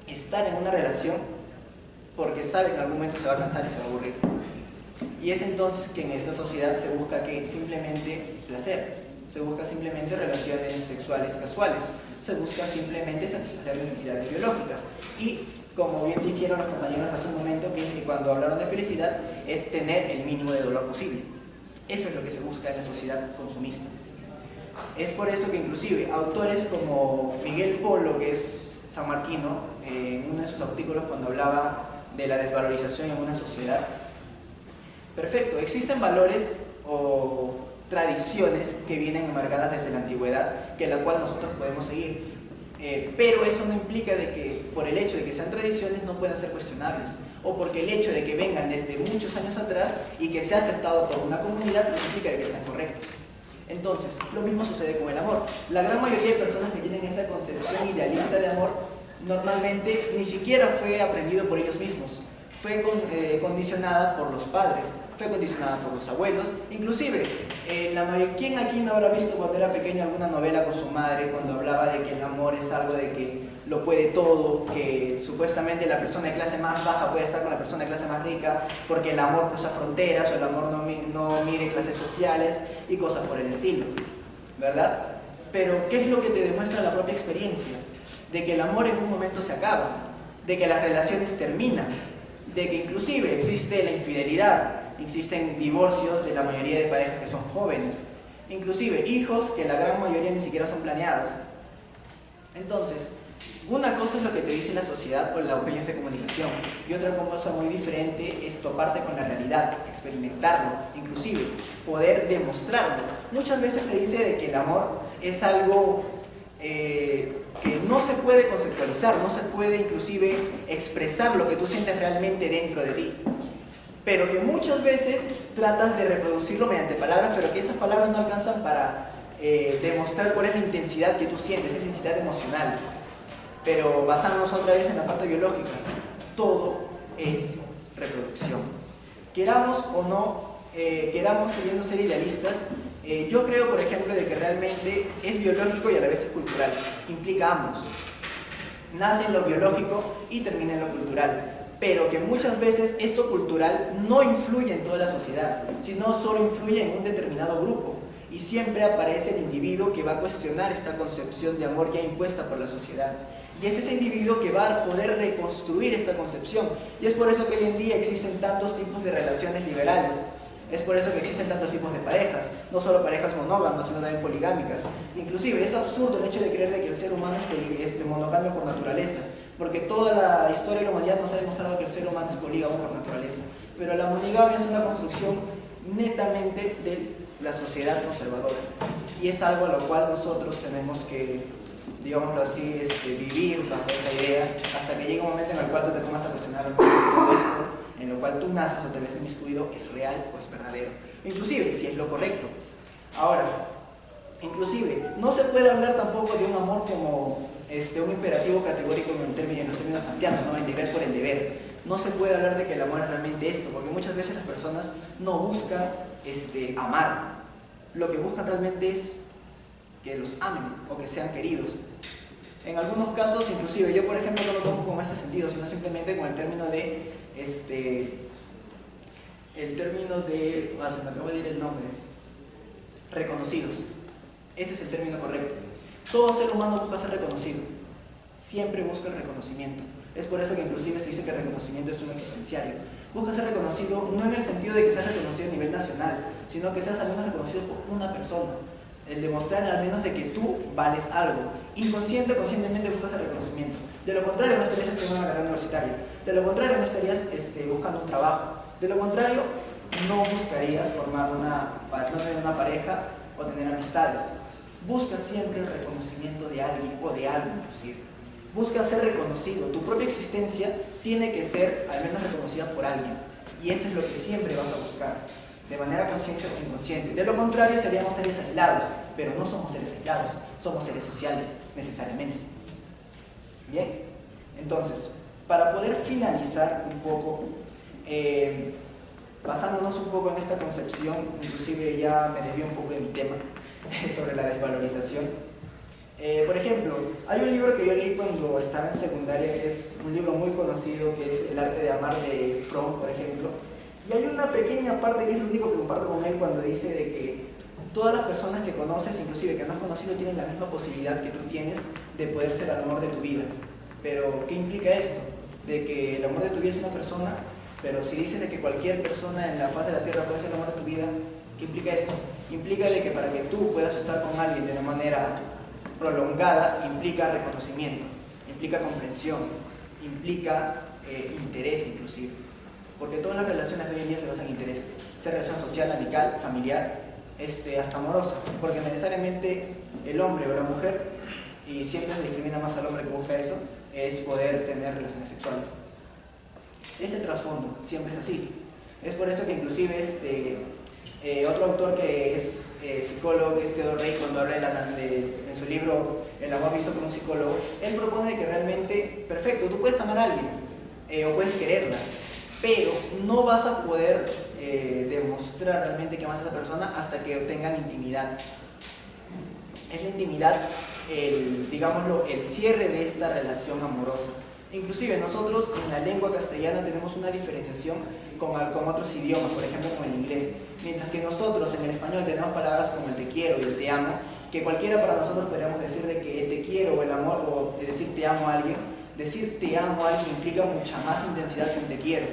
estar en una relación porque sabe que en algún momento se va a cansar y se va a aburrir. Y es entonces que en esta sociedad se busca que simplemente placer, se busca simplemente relaciones sexuales casuales, se busca simplemente satisfacer necesidades biológicas. Y como bien dijeron los compañeros hace un momento, que cuando hablaron de felicidad es tener el mínimo de dolor posible. Eso es lo que se busca en la sociedad consumista. Es por eso que inclusive autores como Miguel Polo, que es sanmarquino, en uno de sus artículos cuando hablaba de la desvalorización en una sociedad, perfecto, existen valores o tradiciones que vienen enmarcadas desde la antigüedad, que la cual nosotros podemos seguir. Pero eso no implica de que por el hecho de que sean tradiciones no puedan ser cuestionables, o porque el hecho de que vengan desde muchos años atrás y que sea aceptado por una comunidad no implica de que sean correctos. Entonces, lo mismo sucede con el amor. La gran mayoría de personas que tienen esa concepción idealista de amor normalmente ni siquiera fue aprendido por ellos mismos, fue condicionada por los padres, fue condicionada por los abuelos, inclusive, ¿quién aquí no habrá visto cuando era pequeño alguna novela con su madre cuando hablaba de que el amor es algo de que lo puede todo, que supuestamente la persona de clase más baja puede estar con la persona de clase más rica porque el amor cruza fronteras o el amor no mide clases sociales y cosas por el estilo, ¿verdad? Pero ¿qué es lo que te demuestra la propia experiencia? De que el amor en un momento se acaba, de que las relaciones terminan, de que inclusive existe la infidelidad, existen divorcios de la mayoría de parejas que son jóvenes, inclusive hijos que la gran mayoría ni siquiera son planeados. Entonces, una cosa es lo que te dice la sociedad o los medios de comunicación, y otra cosa muy diferente es toparte con la realidad, experimentarlo, inclusive poder demostrarlo. Muchas veces se dice de que el amor es algo que no se puede conceptualizar, no se puede inclusive expresar lo que tú sientes realmente dentro de ti, pero que muchas veces tratas de reproducirlo mediante palabras, pero que esas palabras no alcanzan para demostrar cuál es la intensidad que tú sientes, esa intensidad emocional. Pero basándonos otra vez en la parte biológica, todo es reproducción. Queramos o no, queramos queriendo ser idealistas, yo creo, por ejemplo, de que realmente es biológico y a la vez es cultural. Implica ambos. Nace en lo biológico y termina en lo cultural. Pero que muchas veces esto cultural no influye en toda la sociedad, sino solo influye en un determinado grupo. Y siempre aparece el individuo que va a cuestionar esta concepción de amor ya impuesta por la sociedad. Y es ese individuo que va a poder reconstruir esta concepción. Y es por eso que hoy en día existen tantos tipos de relaciones liberales. Es por eso que existen tantos tipos de parejas, no solo parejas monógamas, sino también poligámicas. Inclusive es absurdo el hecho de creer de que el ser humano es monogamio por naturaleza, porque toda la historia de la humanidad nos ha demostrado que el ser humano es polígamo por naturaleza. Pero la monogamia es una construcción netamente de la sociedad conservadora. Y es algo a lo cual nosotros tenemos que, digámoslo así, vivir bajo esa idea, hasta que llegue un momento en el cual tú te pongas a cuestionar todo esto, en lo cual tú naces o te ves inmiscuido, ¿es real o es verdadero? Inclusive, si es lo correcto. Ahora, inclusive, no se puede hablar tampoco de un amor como un imperativo categórico en los términos kantianos, ¿no? El deber por el deber. No se puede hablar de que el amor es realmente esto, porque muchas veces las personas no buscan amar. Lo que buscan realmente es que los amen o que sean queridos. En algunos casos, inclusive, yo por ejemplo no lo tomo con este sentido, sino simplemente con el término de se me acaba de ir el nombre, reconocidos. Ese es el término correcto. Todo ser humano busca ser reconocido, siempre busca el reconocimiento. Es por eso que inclusive se dice que el reconocimiento es un existenciario. Busca ser reconocido no en el sentido de que seas reconocido a nivel nacional, sino que seas al menos reconocido por una persona. El demostrar al menos de que tú vales algo. Inconsciente o conscientemente buscas el reconocimiento. De lo contrario no estarías estudiando una carrera universitaria. De lo contrario no estarías buscando un trabajo. De lo contrario no buscarías no tener una pareja o tener amistades. Buscas siempre el reconocimiento de alguien o de algo inclusive. Buscas ser reconocido. Tu propia existencia tiene que ser al menos reconocida por alguien. Y eso es lo que siempre vas a buscar, de manera consciente o inconsciente. De lo contrario seríamos seres aislados, pero no somos seres aislados, somos seres sociales necesariamente. Bien, entonces, para poder finalizar un poco, basándonos un poco en esta concepción, inclusive ya me desvío un poco de mi tema sobre la desvalorización, Por ejemplo, hay un libro que yo leí cuando estaba en secundaria, que es un libro muy conocido, que es El arte de amar, de Fromm, por ejemplo. Y hay una pequeña parte que es lo único que comparto con él cuando dice de que todas las personas que conoces, inclusive que no has conocido, tienen la misma posibilidad que tú tienes de poder ser el amor de tu vida. Pero, ¿qué implica esto? De que el amor de tu vida es una persona, pero si dices de que cualquier persona en la faz de la tierra puede ser el amor de tu vida, ¿qué implica esto? Implica de que para que tú puedas estar con alguien de una manera prolongada, implica reconocimiento, implica comprensión, implica interés inclusive. Porque todas las relaciones de hoy en día se basan en interés, sea relación social, amical, familiar, hasta amorosa, porque necesariamente el hombre o la mujer, y siempre se discrimina más al hombre que busca eso, es poder tener relaciones sexuales. Ese trasfondo siempre es así. Es por eso que inclusive otro autor que es psicólogo, que es Theodore Reik, cuando habla en su libro El amor visto por un psicólogo, él propone que realmente, perfecto, tú puedes amar a alguien o puedes quererla, pero no vas a poder demostrar realmente que amas a esa persona hasta que tengan intimidad. Es la intimidad, digámoslo, el cierre de esta relación amorosa. Inclusive nosotros en la lengua castellana tenemos una diferenciación con otros idiomas, por ejemplo con el inglés. Mientras que nosotros en el español tenemos palabras como el te quiero y el te amo, que cualquiera para nosotros podríamos decir de que el te quiero o el amor, o de decir te amo a alguien, decir te amo a alguien implica mucha más intensidad que un te quiero.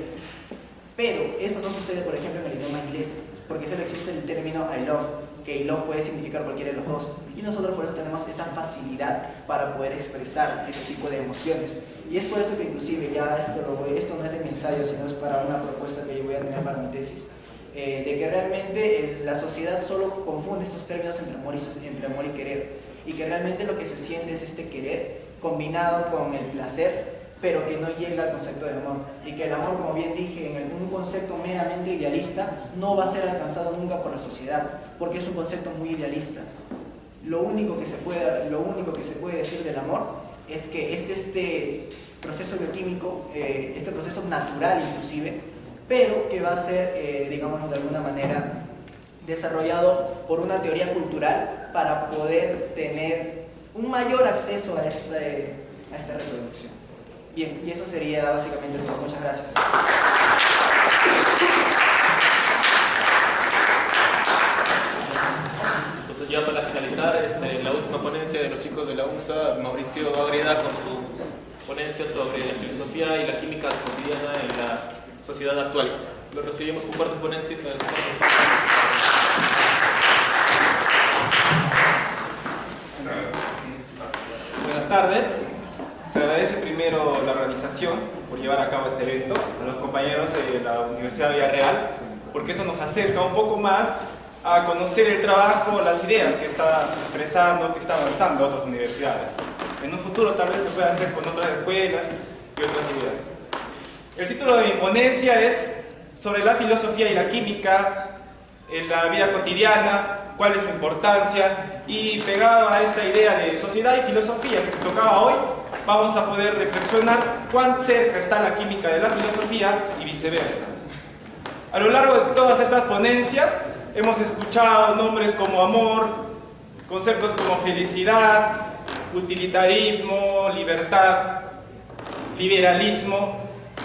Pero eso no sucede, por ejemplo, en el idioma inglés, porque solo existe el término I love, que I love puede significar cualquiera de los dos. Y nosotros por eso tenemos esa facilidad para poder expresar ese tipo de emociones. Y es por eso que inclusive ya esto no es de mi ensayo, sino es para una propuesta que yo voy a tener para mi tesis, de que realmente la sociedad solo confunde estos términos entre amor y querer, y que realmente lo que se siente es este querer combinado con el placer, pero que no llega al concepto del amor, y que el amor, como bien dije, en un concepto meramente idealista no va a ser alcanzado nunca por la sociedad, porque es un concepto muy idealista. Lo único que se puede decir del amor es que es este proceso bioquímico, este proceso natural inclusive, pero que va a ser, digamos de alguna manera, desarrollado por una teoría cultural para poder tener un mayor acceso a esta reproducción. Bien, y eso sería básicamente todo. Muchas gracias. Entonces ya para finalizar, la última ponencia de los chicos de la UNSA, Mauricio Agreda con su ponencia sobre la filosofía y la química cotidiana en la sociedad actual. Lo recibimos con fuertes ponencias. Buenas tardes. Se agradece primero la organización por llevar a cabo este evento, a los compañeros de la Universidad de Villarreal, porque eso nos acerca un poco más a conocer el trabajo, las ideas que está expresando, que está avanzando otras universidades. En un futuro tal vez se pueda hacer con otras escuelas y otras ideas. El título de mi ponencia es sobre la filosofía y la química en la vida cotidiana, cuál es su importancia, y pegado a esta idea de sociedad y filosofía que se tocaba hoy, vamos a poder reflexionar cuán cerca está la química de la filosofía y viceversa. A lo largo de todas estas ponencias hemos escuchado nombres como amor, conceptos como felicidad, utilitarismo, libertad, liberalismo,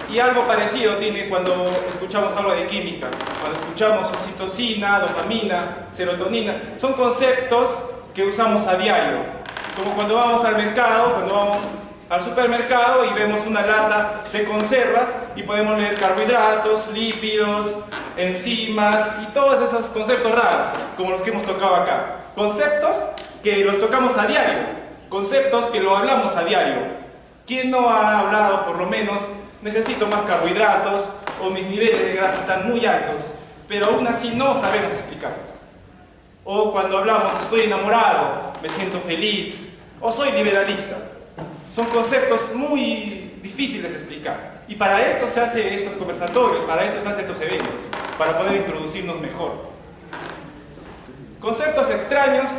y algo parecido tiene cuando escuchamos algo de química, cuando escuchamos oxitocina, dopamina, serotonina. Son conceptos que usamos a diario, como cuando vamos al mercado, cuando vamos al supermercado y vemos una lata de conservas y podemos leer carbohidratos, lípidos, enzimas y todos esos conceptos raros, como los que hemos tocado acá. Conceptos que los tocamos a diario, conceptos que lo hablamos a diario. ¿Quién no ha hablado, por lo menos, necesito más carbohidratos o mis niveles de grasa están muy altos, pero aún así no sabemos explicarlos? O cuando hablamos, estoy enamorado, me siento feliz, o soy liberalista. Son conceptos muy difíciles de explicar. Y para esto se hacen estos conversatorios, para esto se hacen estos eventos, para poder introducirnos mejor. Conceptos extraños,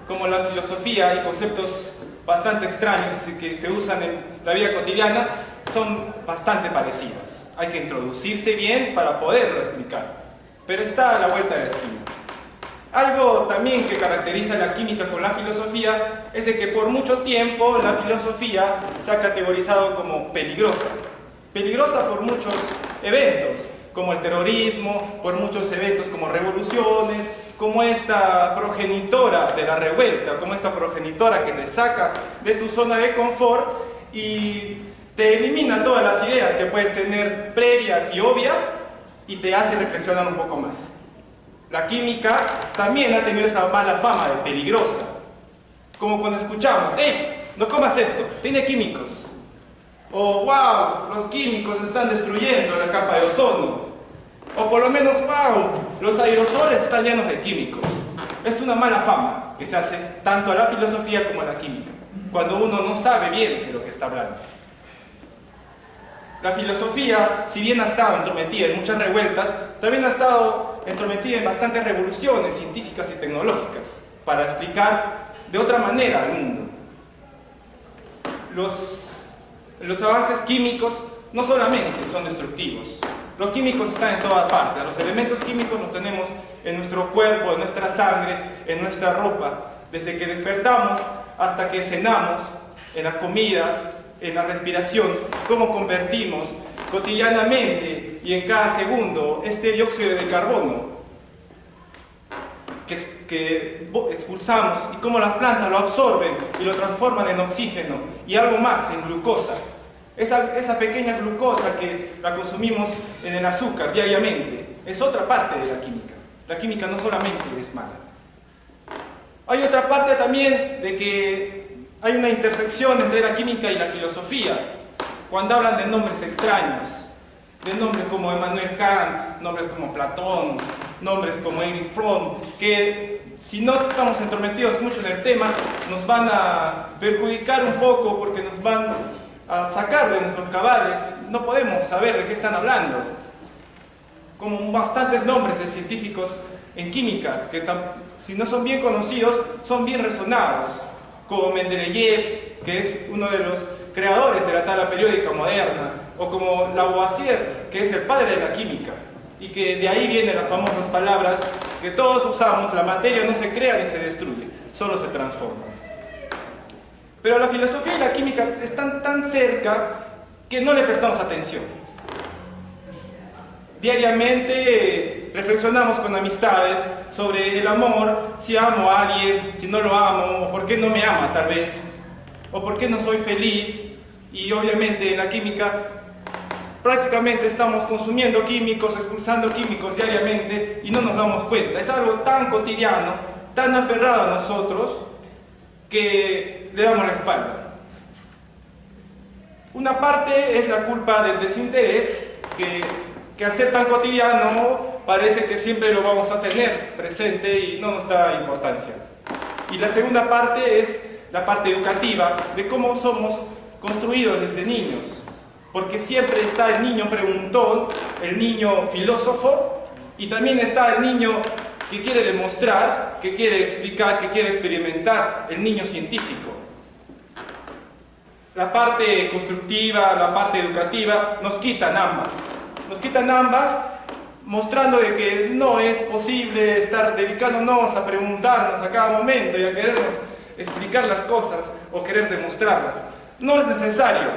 como la filosofía, y conceptos bastante extraños que se usan en la vida cotidiana, son bastante parecidos. Hay que introducirse bien para poderlo explicar. Pero está a la vuelta de la esquina. Algo también que caracteriza la química con la filosofía es de que por mucho tiempo la filosofía se ha categorizado como peligrosa. Peligrosa por muchos eventos, como el terrorismo, por muchos eventos como revoluciones, como esta progenitora de la revuelta, como esta progenitora que te saca de tu zona de confort y te elimina todas las ideas que puedes tener previas y obvias y te hace reflexionar un poco más. La química también ha tenido esa mala fama de peligrosa. Como cuando escuchamos, ¡hey! No comas esto, tiene químicos. O ¡wow! Los químicos están destruyendo la capa de ozono. O por lo menos ¡wow! Los aerosoles están llenos de químicos. Es una mala fama que se hace tanto a la filosofía como a la química, cuando uno no sabe bien de lo que está hablando. La filosofía, si bien ha estado entrometida en muchas revueltas, también ha estado entrometida en bastantes revoluciones científicas y tecnológicas para explicar de otra manera al mundo. Los avances químicos no solamente son destructivos, los químicos están en todas partes, los elementos químicos los tenemos en nuestro cuerpo, en nuestra sangre, en nuestra ropa, desde que despertamos hasta que cenamos, en las comidas, en la respiración, cómo convertimos cotidianamente y en cada segundo este dióxido de carbono que expulsamos y cómo las plantas lo absorben y lo transforman en oxígeno y algo más, en glucosa. Esa pequeña glucosa que la consumimos en el azúcar diariamente es otra parte de la química. La química no solamente es mala. Hay otra parte también de que hay una intersección entre la química y la filosofía. Cuando hablan de nombres extraños, de nombres como Emmanuel Kant, nombres como Platón, nombres como Erich Fromm, que si no estamos entrometidos mucho en el tema, nos van a perjudicar un poco porque nos van a sacar de nuestros cabales. No podemos saber de qué están hablando. Como bastantes nombres de científicos en química, que si no son bien conocidos, son bien resonados, como Mendeleev, que es uno de los creadores de la tabla periódica moderna, o como Lavoisier, que es el padre de la química, y que de ahí vienen las famosas palabras que todos usamos: la materia no se crea ni se destruye, solo se transforma. Pero la filosofía y la química están tan cerca que no le prestamos atención. Diariamente reflexionamos con amistades sobre el amor, si amo a alguien, si no lo amo, o por qué no me ama tal vez, o por qué no soy feliz. Y obviamente en la química prácticamente estamos consumiendo químicos, expulsando químicos diariamente y no nos damos cuenta. Es algo tan cotidiano, tan aferrado a nosotros, que le damos la espalda. Una parte es la culpa del desinterés, que al ser tan cotidiano parece que siempre lo vamos a tener presente y no nos da importancia. Y la segunda parte es la parte educativa, de cómo somos construidos desde niños, porque siempre está el niño preguntón, el niño filósofo, y también está el niño que quiere demostrar, que quiere explicar, que quiere experimentar, el niño científico. La parte constructiva, la parte educativa, nos quitan ambas, mostrando de que no es posible estar dedicándonos a preguntarnos a cada momento y a querernos explicar las cosas o querer demostrarlas. No es necesario.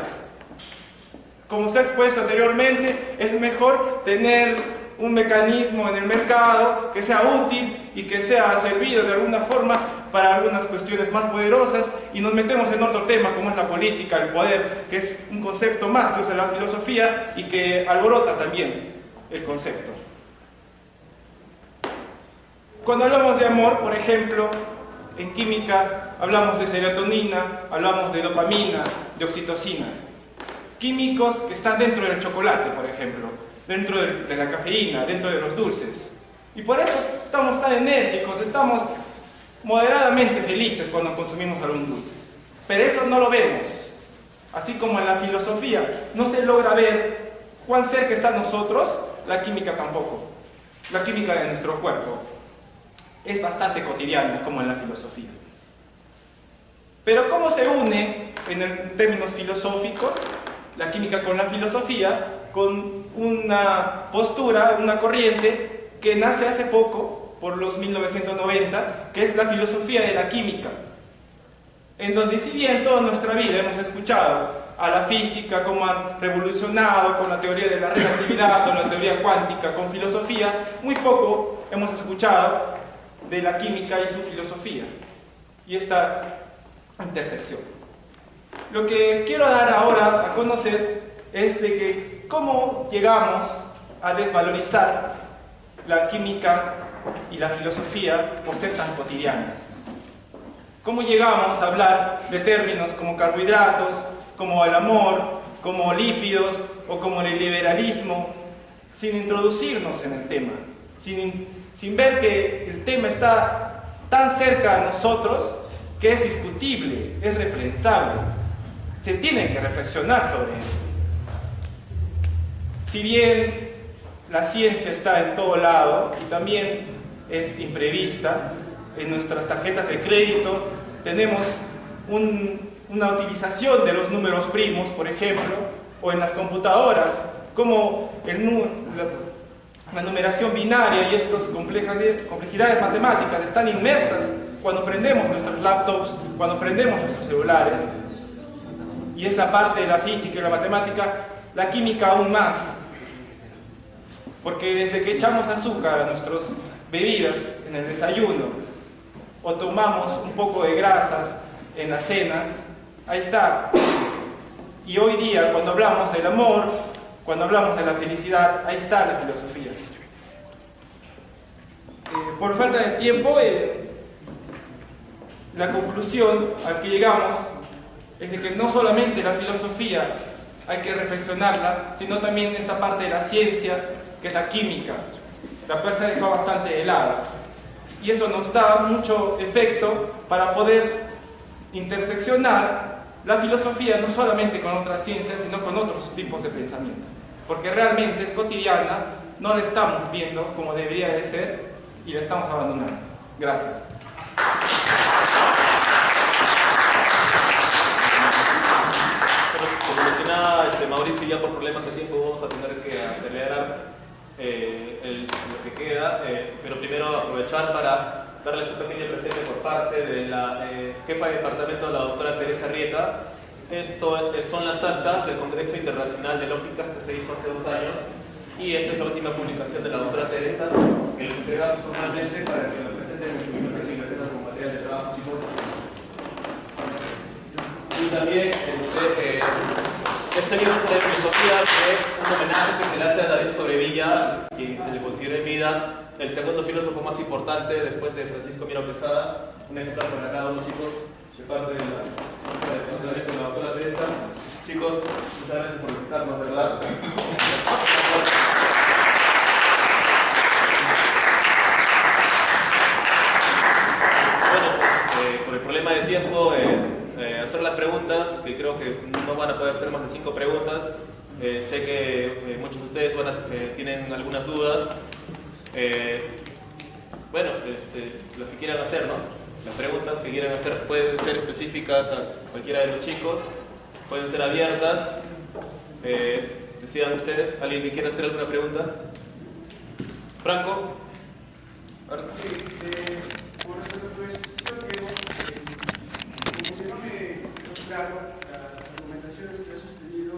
Como se ha expuesto anteriormente, es mejor tener un mecanismo en el mercado que sea útil y que sea servido de alguna forma para algunas cuestiones más poderosas, y nos metemos en otro tema como es la política, el poder, que es un concepto más que usa la filosofía y que alborota también el concepto. Cuando hablamos de amor, por ejemplo, en química hablamos de serotonina, hablamos de dopamina, de oxitocina. Químicos que están dentro del chocolate, por ejemplo, dentro de la cafeína, dentro de los dulces. Y por eso estamos tan enérgicos, estamos moderadamente felices cuando consumimos algún dulce. Pero eso no lo vemos. Así como en la filosofía no se logra ver cuán cerca está a nosotros, la química tampoco. La química de nuestro cuerpo es bastante cotidiana, como en la filosofía. Pero ¿cómo se une, en términos filosóficos, la química con la filosofía? Con una postura, una corriente que nace hace poco, por los 1990, que es la filosofía de la química, en donde si bien toda nuestra vida hemos escuchado a la física, cómo han revolucionado con la teoría de la relatividad, con la teoría cuántica, con filosofía, muy poco hemos escuchado de la química y su filosofía, y esta intersección. Lo que quiero dar ahora a conocer es de que cómo llegamos a desvalorizar la química y la filosofía por ser tan cotidianas. ¿Cómo llegamos a hablar de términos como carbohidratos, como el amor, como lípidos o como el liberalismo, sin introducirnos en el tema, sin ver que el tema está tan cerca a nosotros que es discutible, es reprensable? Se tiene que reflexionar sobre eso. Si bien la ciencia está en todo lado y también es imprevista, en nuestras tarjetas de crédito tenemos una utilización de los números primos, por ejemplo, o en las computadoras, como la numeración binaria y estas complejidades matemáticas están inmersas cuando prendemos nuestros laptops, cuando prendemos nuestros celulares. Y es la parte de la física y la matemática, la química aún más. Porque desde que echamos azúcar a nuestras bebidas en el desayuno, o tomamos un poco de grasas en las cenas, ahí está. Y hoy día, cuando hablamos del amor, cuando hablamos de la felicidad, ahí está la filosofía. Por falta de tiempo, la conclusión a que llegamos es de que no solamente la filosofía hay que reflexionarla, sino también esta parte de la ciencia, que es la química, la cual se ha dejado bastante de lado. Y eso nos da mucho efecto para poder interseccionar la filosofía no solamente con otras ciencias, sino con otros tipos de pensamiento. Porque realmente es cotidiana, no la estamos viendo como debería de ser y la estamos abandonando. Gracias. Como mencionaba Mauricio, ya por problemas de tiempo vamos a tener que acelerar lo que queda, pero primero aprovechar para darles un pequeño presente por parte de la jefa de departamento, la doctora Teresa Rieta. Esto son las actas del Congreso Internacional de Lógicas que se hizo hace 2 años, y esta es la última publicación de la doctora Teresa, que les entregamos formalmente para que lo presenten en su biblioteca como material de trabajo. Y también este libro sobre filosofía, que es un homenaje que se le hace a David Sobrevilla, quien se le considera en vida el segundo filósofo más importante después de Francisco Miro Quesada. Un ejemplar para cada uno, chicos, de parte de la doctora Teresa. Chicos, muchas gracias por visitarnos, de verdad. Bueno, pues, por el problema de tiempo, hacer las preguntas, que creo que no van a poder ser más de 5 preguntas. Sé que muchos de ustedes tienen algunas dudas. Bueno, lo que quieran hacer, ¿no? Las preguntas que quieran hacer pueden ser específicas a cualquiera de los chicos, pueden ser abiertas. Decidan ustedes. ¿Alguien que quiera hacer alguna pregunta? Franco. Sí, por respecto a tu exposición, como que no me quedó claro las argumentaciones que has sostenido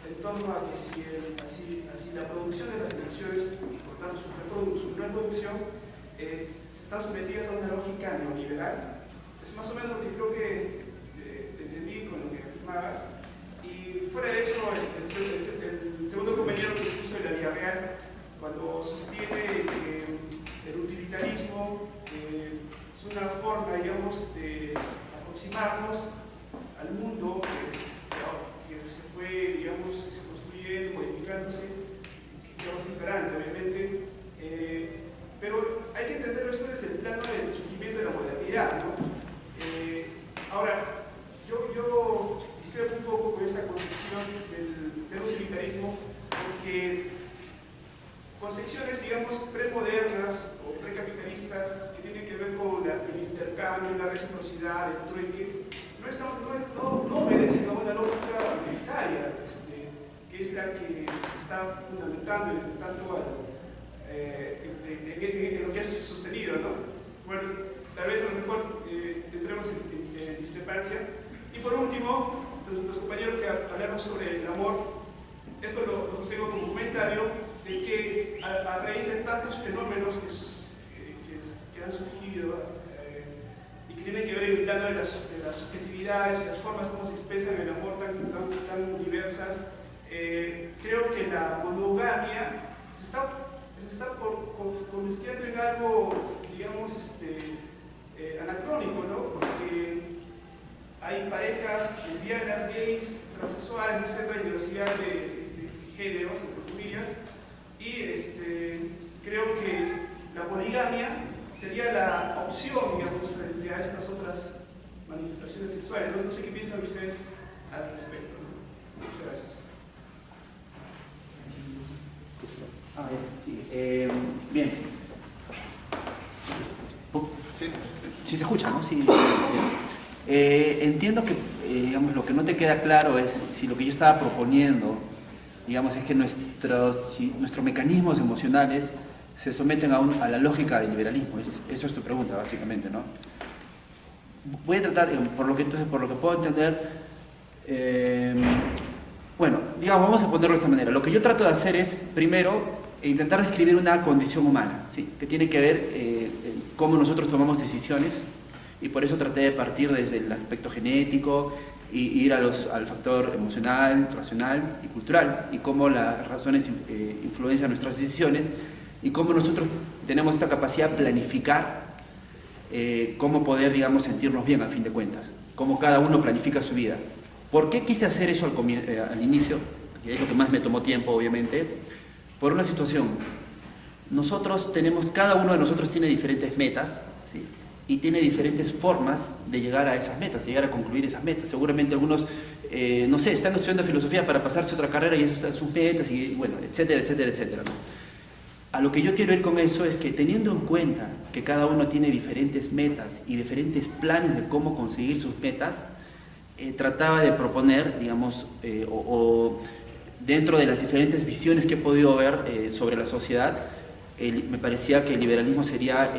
en torno a que si la producción de las elecciones, por tanto su reproducción, están sometidas a una lógica neoliberal. Es más o menos lo que creo que entendí con lo que afirmabas. Y fuera de eso, el segundo compañero que expuso de la Villarreal, cuando sostiene que el utilitarismo es una forma, digamos, de aproximarnos al mundo que se fue, digamos, se construyendo, modificándose, que vamos imperante, obviamente, pero hay que entenderlo esto desde el plano del surgimiento de la modernidad, ¿no? Ahora, yo discrepo un poco con esta concepción del utilitarismo, porque concepciones, digamos, premodernas o precapitalistas que tienen que ver con el intercambio, la reciprocidad, el trueque, no obedecen a una lógica utilitaria, que es la que se está fundamentando tanto en lo que es sostenido, ¿no? Bueno, tal vez a lo mejor entremos en discrepancia. Y por último, los compañeros que hablamos sobre el amor, esto lo sostengo como comentario de que a raíz de tantos fenómenos que han surgido y que tienen que ver el plano de las subjetividades y las formas como se expresan el amor tan diversas, creo que la monogamia se está convirtiendo en algo, digamos, anacrónico, ¿no? Porque hay parejas lesbianas, gays, transexuales, etc., en diversidad de géneros, entre comillas, y creo que la poligamia sería la opción, digamos, frente a estas otras manifestaciones sexuales. No sé qué piensan ustedes al respecto, ¿no? Muchas gracias. Sí, bien. Sí se escucha, ¿no? Sí. Entiendo que, digamos, lo que no te queda claro es si lo que yo estaba proponiendo, digamos, es que nuestros mecanismos emocionales se someten a la lógica del liberalismo. Eso es tu pregunta, básicamente, ¿no? Voy a tratar, por lo que puedo entender, bueno, digamos, vamos a ponerlo de esta manera. Lo que yo trato de hacer es, primero, intentar describir una condición humana, ¿sí? Que tiene que ver cómo nosotros tomamos decisiones, y por eso traté de partir desde el aspecto genético y ir al factor emocional, racional y cultural, y cómo las razones influencian nuestras decisiones, y cómo nosotros tenemos esta capacidad de planificar cómo poder, digamos, sentirnos bien a fin de cuentas, cómo cada uno planifica su vida. ¿Por qué quise hacer eso al inicio? Que es lo que más me tomó tiempo, obviamente. Por una situación. Cada uno de nosotros tiene diferentes metas, ¿sí? Y tiene diferentes formas de llegar a esas metas, de llegar a concluir esas metas. Seguramente algunos, no sé, están estudiando filosofía para pasarse a otra carrera y esas están sus metas, y bueno, etcétera, etcétera, etcétera, ¿no? A lo que yo quiero ir con eso es que, teniendo en cuenta que cada uno tiene diferentes metas y diferentes planes de cómo conseguir sus metas, trataba de proponer, digamos, dentro de las diferentes visiones que he podido ver sobre la sociedad, me parecía que el liberalismo sería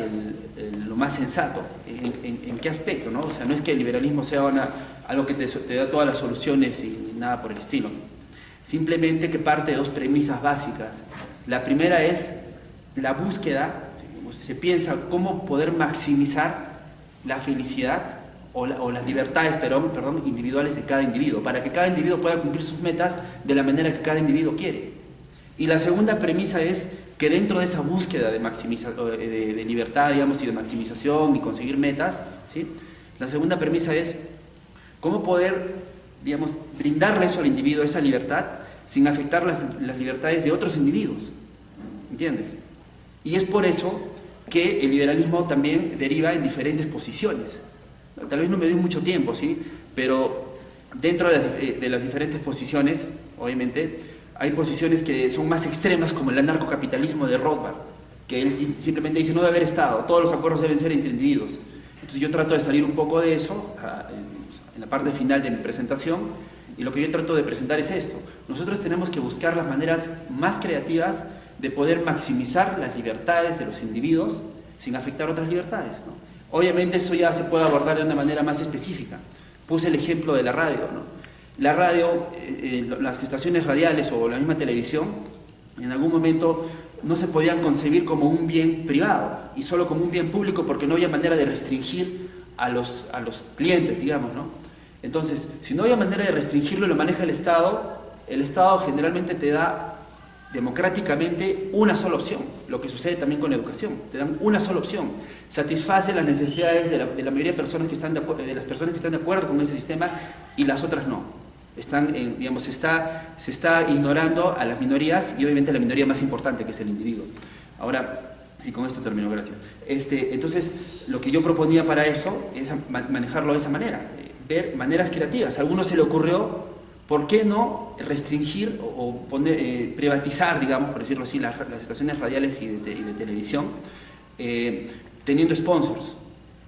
lo más sensato. ¿En qué aspecto, no? O sea, no es que el liberalismo sea algo que te da todas las soluciones y nada por el estilo. Simplemente que parte de dos premisas básicas. La primera es la búsqueda, se piensa cómo poder maximizar la felicidad o las libertades, perdón, individuales de cada individuo, para que cada individuo pueda cumplir sus metas de la manera que cada individuo quiere. Y la segunda premisa es que dentro de esa búsqueda de libertad, digamos, y de maximización y conseguir metas, ¿sí? La segunda premisa es cómo poder, digamos, brindarle eso al individuo, esa libertad, sin afectar las libertades de otros individuos. ¿Entiendes? Y es por eso que el liberalismo también deriva en diferentes posiciones. Tal vez no me doy mucho tiempo, ¿sí? Pero dentro de las diferentes posiciones, obviamente, hay posiciones que son más extremas, como el anarcocapitalismo de Rothbard, que él simplemente dice no debe haber Estado, todos los acuerdos deben ser entre individuos. Entonces yo trato de salir un poco de eso en la parte final de mi presentación, y lo que yo trato de presentar es esto. Nosotros tenemos que buscar las maneras más creativas de poder maximizar las libertades de los individuos sin afectar otras libertades, ¿no? Obviamente eso ya se puede abordar de una manera más específica. Puse el ejemplo de la radio, ¿no? La radio, las estaciones radiales o la misma televisión, en algún momento no se podían concebir como un bien privado y solo como un bien público, porque no había manera de restringir a los clientes, digamos, ¿no? Entonces, si no había manera de restringirlo, lo maneja el Estado generalmente te da democráticamente una sola opción. Lo que sucede también con la educación, te dan una sola opción, satisface las necesidades de la mayoría de personas que están de acuerdo con ese sistema, y las otras no. Digamos, se está ignorando a las minorías, y obviamente a la minoría más importante, que es el individuo. Ahora, sí, con esto termino, gracias. Entonces, lo que yo proponía para eso es manejarlo de esa manera, ver maneras creativas. A alguno se le ocurrió, ¿por qué no restringir o privatizar, digamos, por decirlo así, las estaciones radiales y de televisión, teniendo sponsors?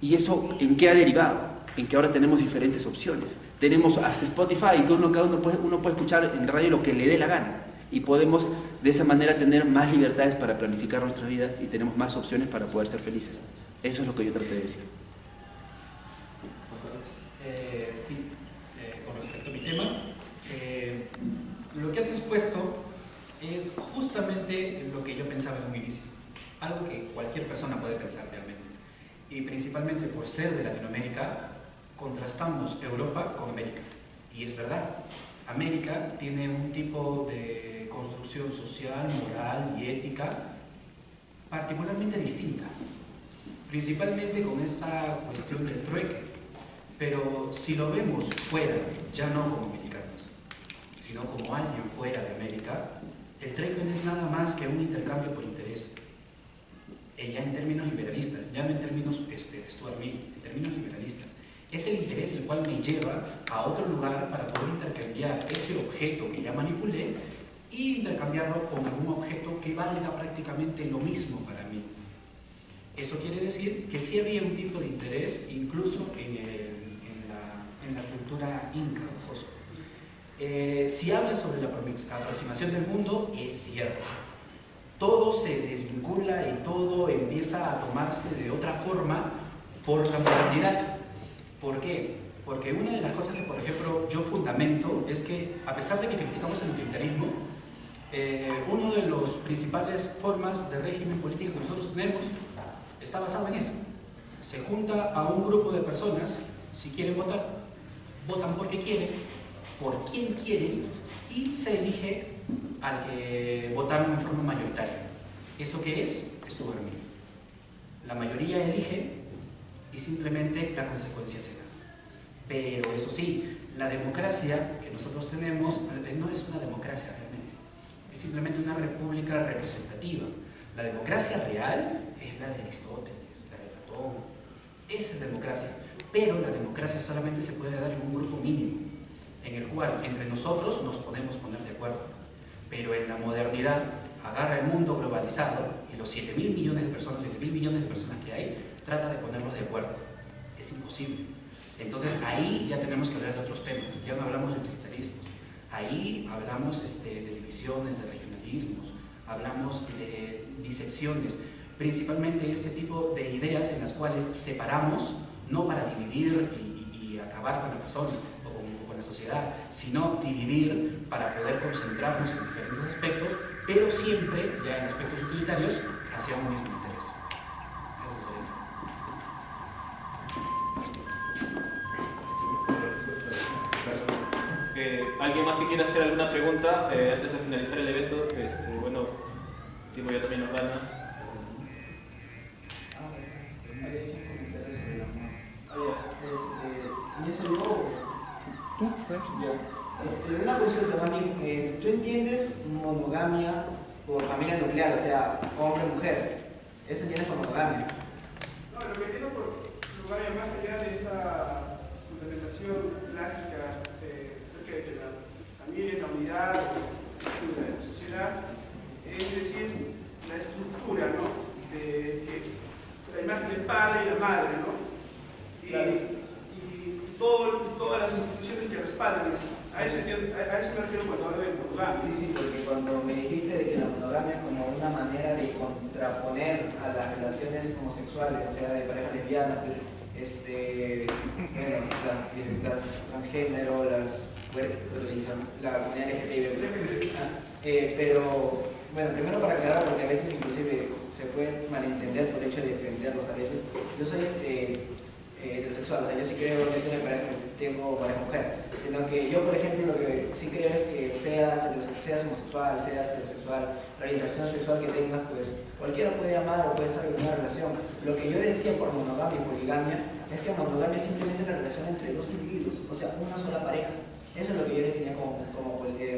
¿Y eso en qué ha derivado? En que ahora tenemos diferentes opciones. Tenemos hasta Spotify, que cada uno puede escuchar en radio lo que le dé la gana. y podemos de esa manera tener más libertades para planificar nuestras vidas y tenemos más opciones para poder ser felices. Eso es lo que yo traté de decir. Sí, con respecto a mi tema, lo que has expuesto es justamente lo que yo pensaba en un inicio, algo que cualquier persona puede pensar realmente. Y principalmente por ser de Latinoamérica, contrastamos Europa con América. Y es verdad, América tiene un tipo de construcción social, moral y ética particularmente distinta, principalmente con esa cuestión del trueque. Pero si lo vemos fuera, ya no como americanos, sino como alguien fuera de América, el trueque no es nada más que un intercambio por interés. Ya en términos liberalistas, ya no en términos Stuart Mill, en términos liberalistas. Es el interés el cual me lleva a otro lugar para poder intercambiar ese objeto que ya manipulé y intercambiarlo con algún objeto que valga prácticamente lo mismo para mí. Eso quiere decir que sí había un tipo de interés incluso en la cultura inca, Joso. Si habla sobre la aproximación del mundo, es cierto. Todo se desvincula y todo empieza a tomarse de otra forma por la modernidad. ¿Por qué? Porque una de las cosas que, por ejemplo, yo fundamento es que, a pesar de que criticamos el utilitarismo, una de las principales formas de régimen político que nosotros tenemos está basado en eso. Se junta a un grupo de personas, si quieren votar, votan porque quieren, por quién quieren, y se elige al que votaron en forma mayoritaria. ¿Eso qué es? Stuart Mill. La mayoría elige y simplemente la consecuencia se da. Pero eso sí, la democracia que nosotros tenemos no es una democracia realmente, es simplemente una república representativa. La democracia real es la de Aristóteles, la de Platón. Esa es democracia. Pero la democracia solamente se puede dar en un grupo mínimo, en el cual entre nosotros nos podemos poner de acuerdo. Pero en la modernidad agarra el mundo globalizado y los 7.000 millones de personas, 7.000 millones de personas que hay, trata de ponerlos de acuerdo. Es imposible. Entonces ahí ya tenemos que hablar de otros temas. Ya no hablamos de totalitarismos. Ahí hablamos de divisiones, de regionalismos, hablamos de disecciones, principalmente este tipo de ideas en las cuales separamos, no para dividir y acabar con la persona o con la sociedad, sino dividir para poder concentrarnos en diferentes aspectos, pero siempre, ya en aspectos utilitarios, hacia un mismo interés. Eso sería. ¿Alguien más que quiera hacer alguna pregunta antes de finalizar el evento? Bueno, el tiempo ya también nos gana. Una consulta, mami. ¿Tú entiendes monogamia por familia nuclear, o sea, hombre-mujer? ¿Eso entiendes por monogamia? No, lo que entiendo por monogamia, más allá de esta fundamentación clásica acerca de que la familia, la unidad, de la sociedad, es decir, la estructura, ¿no? De la imagen del padre y la madre, ¿no? Y todas las instituciones que respaldan eso. A eso me refiero cuando hablo de monogamia. Sí, porque cuando me dijiste de que la monogamia como una manera de contraponer a las relaciones homosexuales, sea de parejas lesbianas, las transgénero, la comunidad LGTB, pero bueno, primero para aclarar, porque a veces inclusive se puede malentender por el hecho de defenderlos a veces. Yo soy heterosexual, o sea, yo sí creo que tengo pareja mujer, sino que yo, por ejemplo, lo que sí creo es que seas homosexual, seas heterosexual, la orientación sexual que tengas, pues cualquiera puede amar o puede estar en una relación. Lo que yo decía por monogamia y poligamia es que monogamia es simplemente la relación entre dos individuos, o sea, una sola pareja. Eso es lo que yo definía como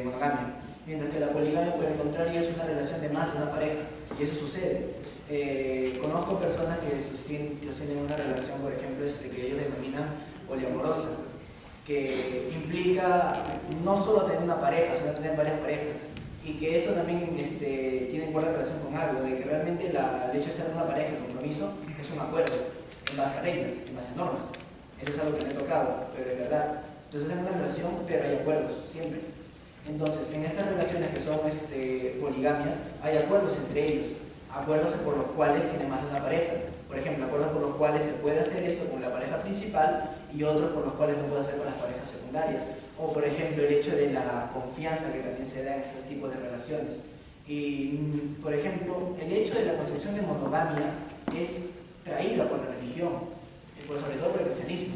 monogamia. Mientras que la poligamia, por el contrario, es una relación de más de una pareja, y eso sucede. Conozco personas que sostienen una relación, por ejemplo, que ellos denominan poliamorosa, que implica no solo tener una pareja, sino tener varias parejas, y que eso también tiene buena relación con algo, de que realmente el hecho de ser una pareja, el compromiso, es un acuerdo, en base a reglas, en base a normas. Eso es algo que me ha tocado, pero de verdad. Entonces es una relación, pero hay acuerdos, siempre. Entonces, en estas relaciones que son poligamias, hay acuerdos entre ellos, acuerdos por los cuales tiene más de una pareja. Por ejemplo, acuerdos por los cuales se puede hacer esto con la pareja principal y otros por los cuales no puede hacer con las parejas secundarias. O por ejemplo, el hecho de la confianza que también se da en estos tipos de relaciones. Y, por ejemplo, el hecho de la concepción de monogamia es traída por la religión, sobre todo por el cristianismo.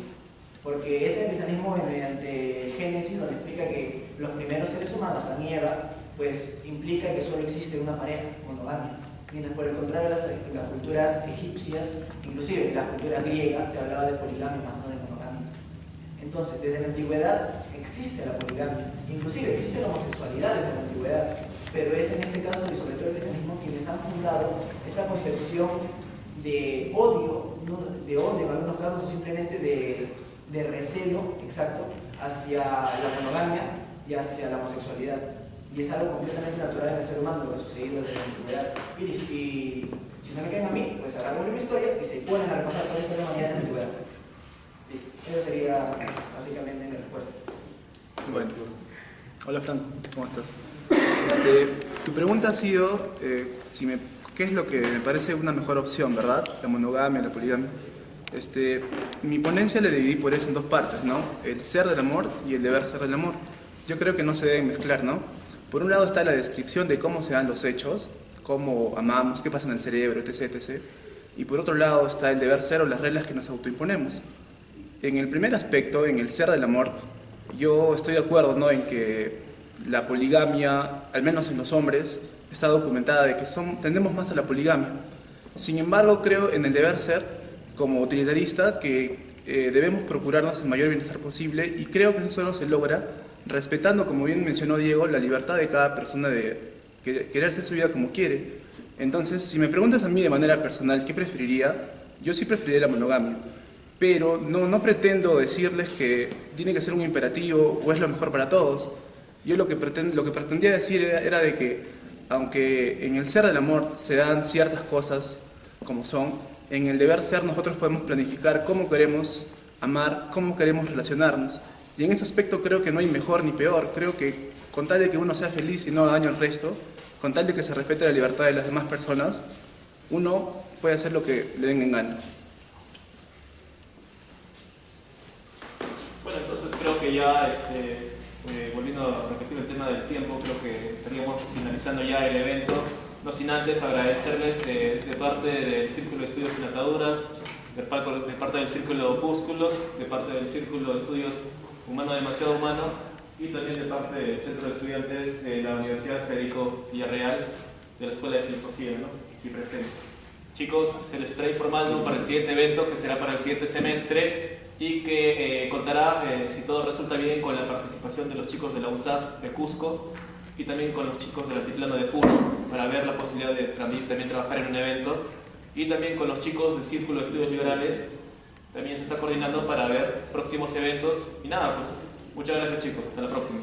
Porque es el cristianismo mediante el Génesis donde explica que los primeros seres humanos, Adán y Eva, pues implica que solo existe una pareja, monogamia. Mientras por el contrario las culturas egipcias, inclusive la cultura griega, te hablaba de poligamia más no de monogamia. Entonces, desde la antigüedad existe la poligamia, inclusive existe la homosexualidad desde la antigüedad, pero es en este caso, y sobre todo el cristianismo, quienes han fundado esa concepción de odio, no de odio en algunos casos, simplemente de recelo, exacto, hacia la monogamia y hacia la homosexualidad. Y es algo completamente natural en el ser humano, lo que ha sucedido desde la antigüedad. Y si no me creen a mí, pues agarramos una historia y se ponen a repasar toda la historia de la humanidad de la antigüedad. Listo. Esa sería básicamente mi respuesta. Bueno. Hola Fran, ¿cómo estás? Tu pregunta ha sido qué es lo que me parece una mejor opción, ¿verdad? La monogamia, la poligamia. Mi ponencia le dividí por eso en dos partes, ¿no? El ser del amor y el deber ser del amor. Yo creo que no se deben mezclar, ¿no? Por un lado está la descripción de cómo se dan los hechos, cómo amamos, qué pasa en el cerebro, etc., etc. Y por otro lado está el deber ser o las reglas que nos autoimponemos. En el primer aspecto, en el ser del amor, yo estoy de acuerdo, ¿no?, en que la poligamia, al menos en los hombres, está documentada de que tendemos más a la poligamia. Sin embargo, creo en el deber ser, como utilitarista, que debemos procurarnos el mayor bienestar posible, y creo que eso solo se logra respetando, como bien mencionó Diego, la libertad de cada persona de querer hacer su vida como quiere. Entonces, si me preguntas a mí de manera personal qué preferiría, yo sí preferiría la monogamia, pero no pretendo decirles que tiene que ser un imperativo o es lo mejor para todos. Yo lo que pretendía decir era de que, aunque en el ser del amor se dan ciertas cosas como son, en el deber ser nosotros podemos planificar cómo queremos amar, cómo queremos relacionarnos. Y en ese aspecto creo que no hay mejor ni peor. Creo que con tal de que uno sea feliz y no haga daño al resto, con tal de que se respete la libertad de las demás personas, uno puede hacer lo que le den en gana. Bueno, entonces creo que ya, volviendo a repetir el tema del tiempo, creo que estaríamos finalizando ya el evento, no sin antes agradecerles de parte del Círculo de Estudios Sin Ataduras, de parte del Círculo de Opúsculos, de parte del Círculo de Estudios Humano Demasiado Humano y también de parte del Centro de Estudiantes de la Universidad Federico Villarreal de la Escuela de Filosofía, ¿no?, aquí presente. Chicos, se les estará informando para el siguiente evento, que será para el siguiente semestre y que contará, si todo resulta bien, con la participación de los chicos de la USAP de Cusco y también con los chicos del Altiplano de Puno, para ver la posibilidad de también trabajar en un evento, y también con los chicos del Círculo de Estudios Liberales. También se está coordinando para ver próximos eventos. Y nada, pues muchas gracias chicos, hasta la próxima.